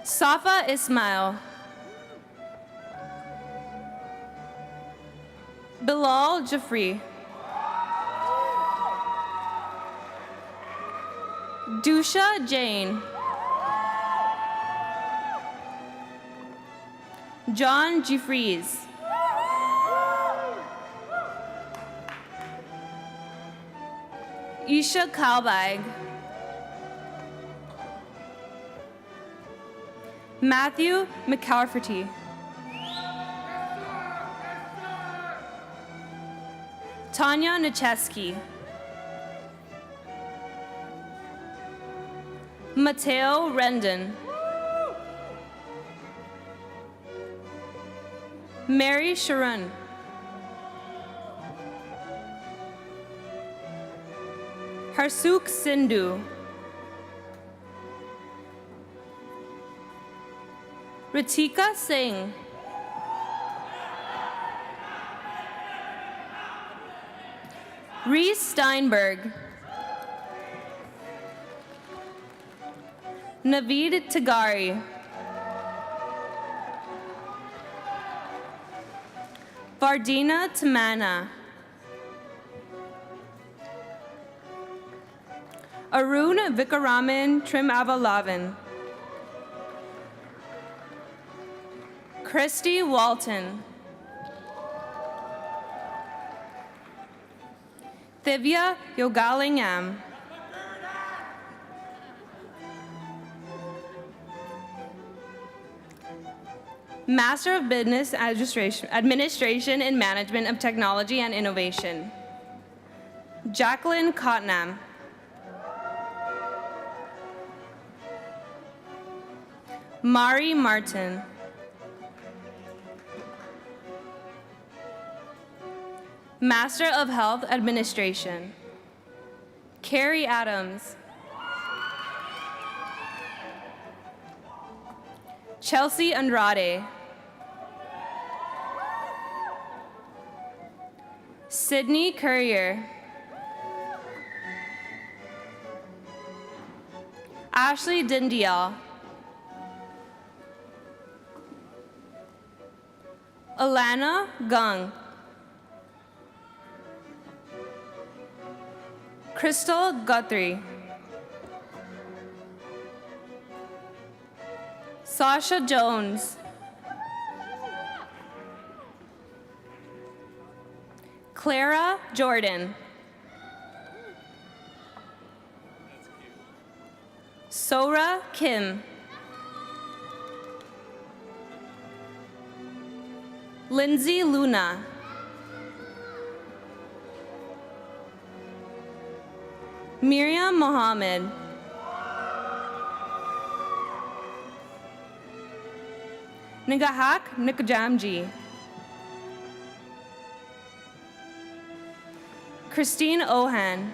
Safa Ismail. Bilal Jafri. Dusha Jain. John Jeffries. Isha Kalbag. Matthew McCafferty. Tanya Nacheski. Mateo Rendon. Mary Sharon. Harsuk Sindhu. Ritika Singh. Reese Steinberg. Naveed Tagari. Vardina Tamana. Arun Vikaraman Trimavalavan. Christy Walton. Thivya Yogalingam. Master of Business Administration and Management of Technology and Innovation. Jacqueline Cotnam. Mari Martin. Master of Health Administration. Carrie Adams. Chelsea Andrade. Sydney Courier. Ashley Dindial. Alana Gung. Crystal Guthrie. Sasha Jones. Clara Jordan. Sora Kim. Lindsay Luna. Miriam Mohammed. Nagahak Nikajamji. Christine Ohan.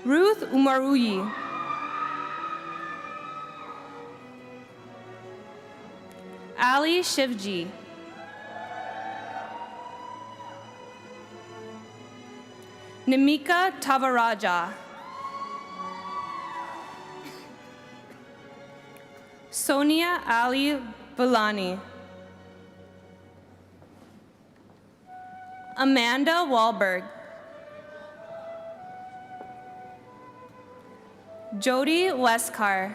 Ruth Umaruyi. Ali Shivji. Nimika Tavaraja. Sonia Ali Villani. Amanda Wahlberg. Jody Westcar.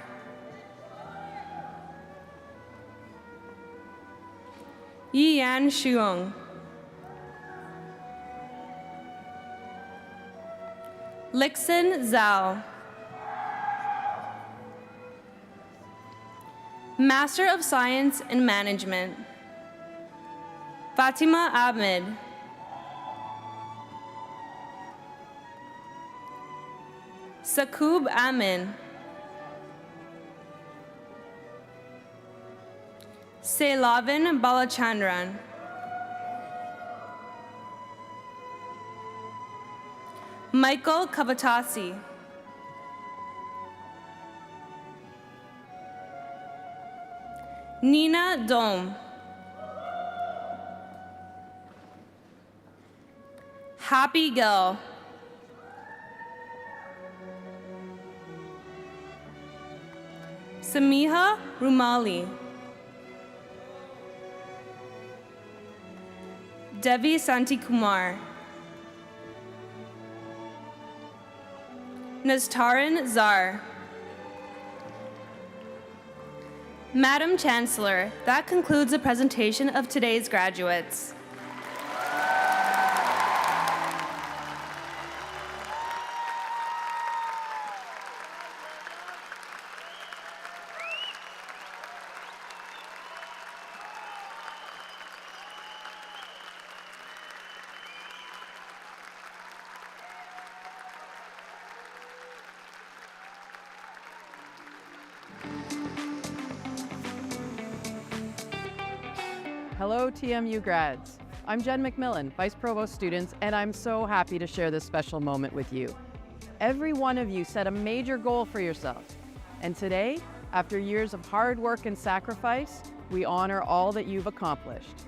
Yiyan Shuong. Lixin Zhao. Master of Science in Management. Fatima Ahmed. Sakub Amin. Seilavin Balachandran. Michael Kavatasi. Nina Dome. Happy Gill. Samiha Rumali. Devi Santikumar. Naztaran Zar. Madam Chancellor, that concludes the presentation of today's graduates. Hello, TMU grads. I'm Jen McMillan, Vice Provost students, and I'm so happy to share this special moment with you. Every one of you set a major goal for yourself. And today, after years of hard work and sacrifice, we honor all that you've accomplished.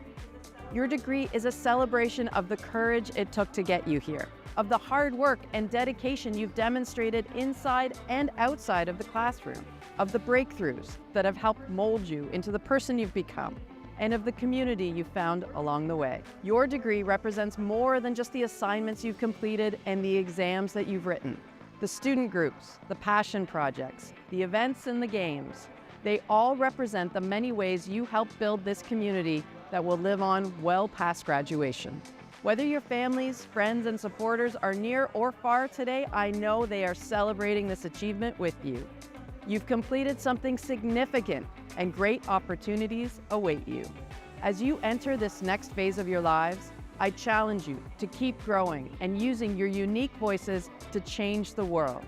Your degree is a celebration of the courage it took to get you here, of the hard work and dedication you've demonstrated inside and outside of the classroom, of the breakthroughs that have helped mold you into the person you've become, and of the community you've found along the way. Your degree represents more than just the assignments you've completed and the exams that you've written. The student groups, the passion projects, the events and the games, they all represent the many ways you help build this community that will live on well past graduation. Whether your families, friends, and supporters are near or far today, I know they are celebrating this achievement with you. You've completed something significant, and great opportunities await you. As you enter this next phase of your lives, I challenge you to keep growing and using your unique voices to change the world.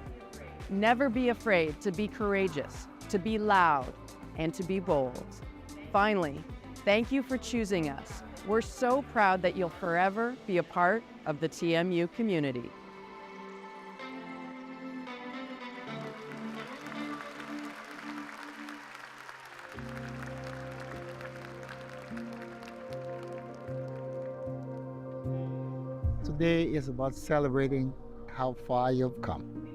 Never be afraid to be courageous, to be loud, and to be bold. Finally, thank you for choosing us. We're so proud that you'll forever be a part of the TMU community. Today is about celebrating how far you've come.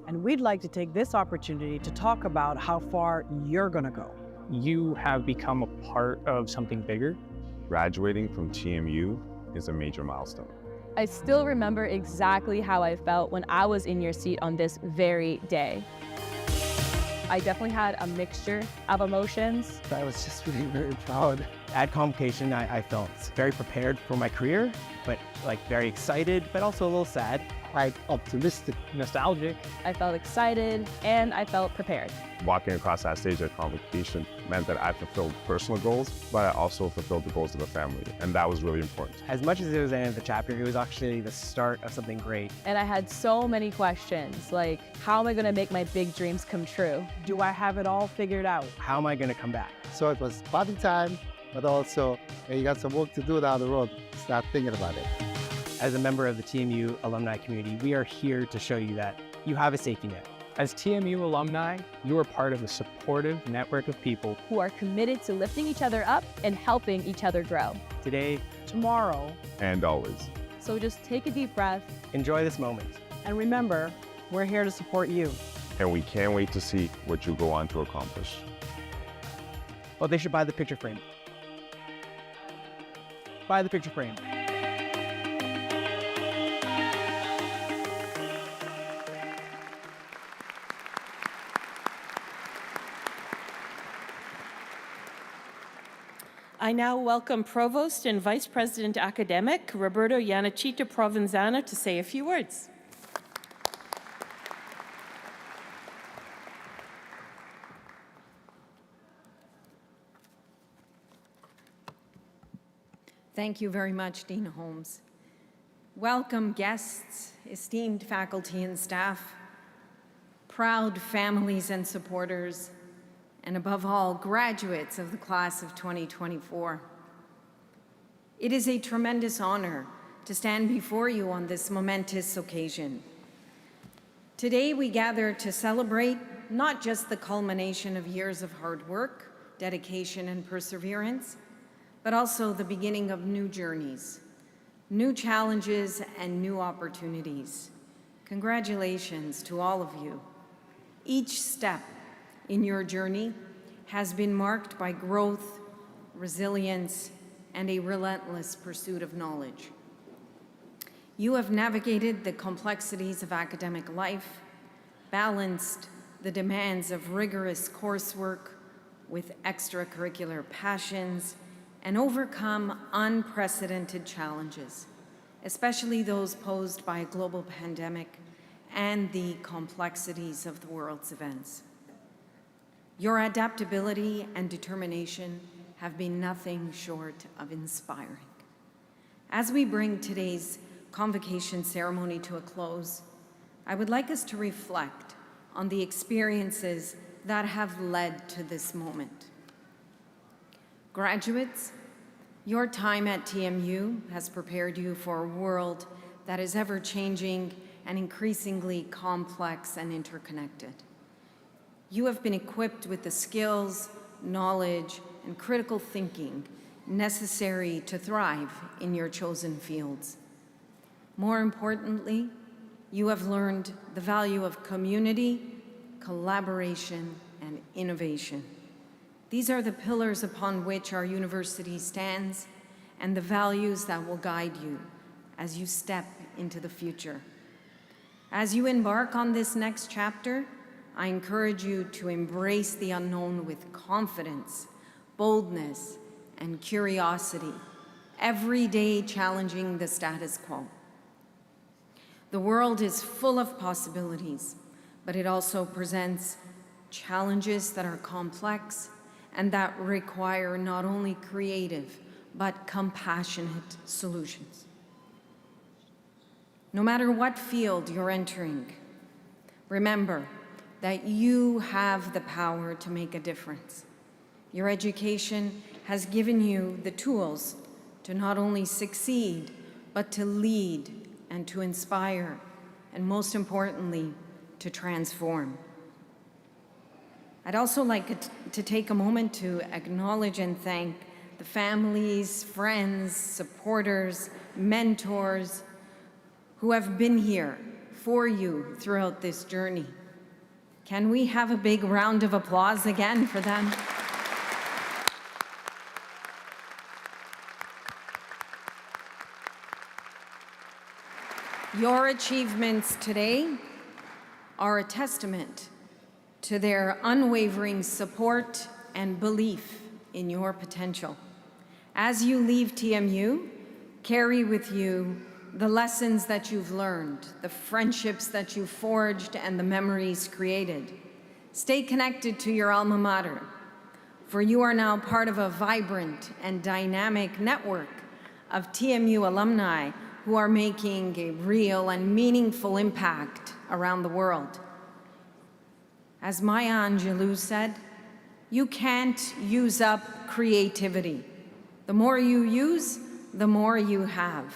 And we'd like to take this opportunity to talk about how far you're going to go. You have become a part of something bigger. Graduating from TMU is a major milestone. I still remember exactly how I felt when I was in your seat on this very day. I definitely had a mixture of emotions. I was just feeling very proud. At Convocation, I felt very prepared for my career, but very excited, but also a little sad. Quite optimistic. Nostalgic. I felt excited and I felt prepared. Walking across that stage at Convocation meant that I fulfilled personal goals, but I also fulfilled the goals of the family, and that was really important. As much as it was the end of the chapter, it was actually the start of something great. And I had so many questions, like, how am I gonna make my big dreams come true? Do I have it all figured out? How am I gonna come back? So it was party time, but also you got some work to do down the road. Start thinking about it. As a member of the TMU alumni community, we are here to show you that you have a safety net. As TMU alumni, you are part of a supportive network of people who are committed to lifting each other up and helping each other grow. Today, tomorrow, and always. So just take a deep breath. Enjoy this moment. And remember, we're here to support you. And we can't wait to see what you go on to accomplish. Well, they should buy the picture frame. Buy the picture frame. I now welcome Provost and Vice President Academic Roberto Yanachito Provenzano to say a few words. Thank you very much, Dean Holmes. Welcome guests, esteemed faculty and staff, proud families and supporters, and above all, graduates of the class of 2024. It is a tremendous honor to stand before you on this momentous occasion. Today we gather to celebrate not just the culmination of years of hard work, dedication, and perseverance, but also the beginning of new journeys, new challenges, and new opportunities. Congratulations to all of you. Each step in your journey has been marked by growth, resilience, and a relentless pursuit of knowledge. You have navigated the complexities of academic life, balanced the demands of rigorous coursework with extracurricular passions, and overcome unprecedented challenges, especially those posed by a global pandemic and the complexities of the world's events. Your adaptability and determination have been nothing short of inspiring. As we bring today's convocation ceremony to a close, I would like us to reflect on the experiences that have led to this moment. Graduates, your time at TMU has prepared you for a world that is ever-changing and increasingly complex and interconnected. You have been equipped with the skills, knowledge, and critical thinking necessary to thrive in your chosen fields. More importantly, you have learned the value of community, collaboration, and innovation. These are the pillars upon which our university stands and the values that will guide you as you step into the future. As you embark on this next chapter, I encourage you to embrace the unknown with confidence, boldness, and curiosity, every day challenging the status quo. The world is full of possibilities, but it also presents challenges that are complex and that require not only creative, but compassionate solutions. No matter what field you're entering, remember that you have the power to make a difference. Your education has given you the tools to not only succeed, but to lead and to inspire, and most importantly, to transform. I'd also like to take a moment to acknowledge and thank the families, friends, supporters, mentors who have been here for you throughout this journey. Can we have a big round of applause again for them? Your achievements today are a testament to their unwavering support and belief in your potential. As you leave TMU, carry with you the lessons that you've learned, the friendships that you've forged, and the memories created. Stay connected to your alma mater, for you are now part of a vibrant and dynamic network of TMU alumni who are making a real and meaningful impact around the world. As Maya Angelou said, you can't use up creativity. The more you use, the more you have.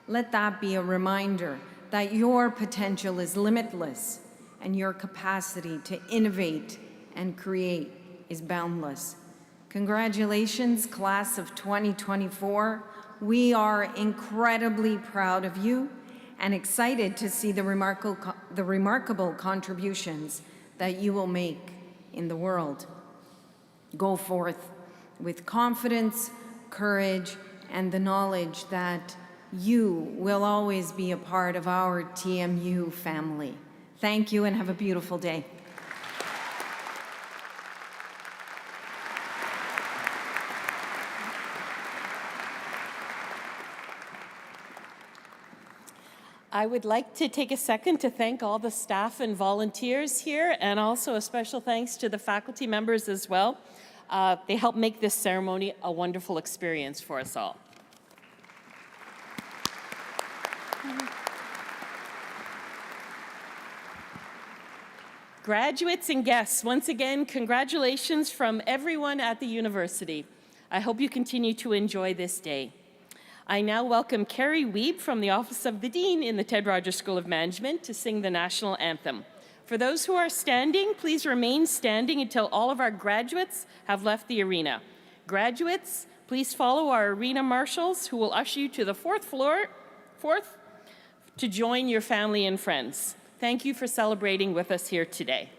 Let that be a reminder that your potential is limitless and your capacity to innovate and create is boundless. Congratulations, class of 2024. We are incredibly proud of you and excited to see the remarkable contributions that you will make in the world. Go forth with confidence, courage, and the knowledge that you will always be a part of our TMU family. Thank you and have a beautiful day. I would like to take a second to thank all the staff and volunteers here, and also a special thanks to the faculty members as well. They helped make this ceremony a wonderful experience for us all. Graduates and guests, once again, congratulations from everyone at the university. I hope you continue to enjoy this day. I now welcome Carrie Wiebe from the Office of the Dean in the Ted Rogers School of Management to sing the national anthem. For those who are standing, please remain standing until all of our graduates have left the arena. Graduates, please follow our arena marshals who will usher you to the fourth floor to join your family and friends. Thank you for celebrating with us here today.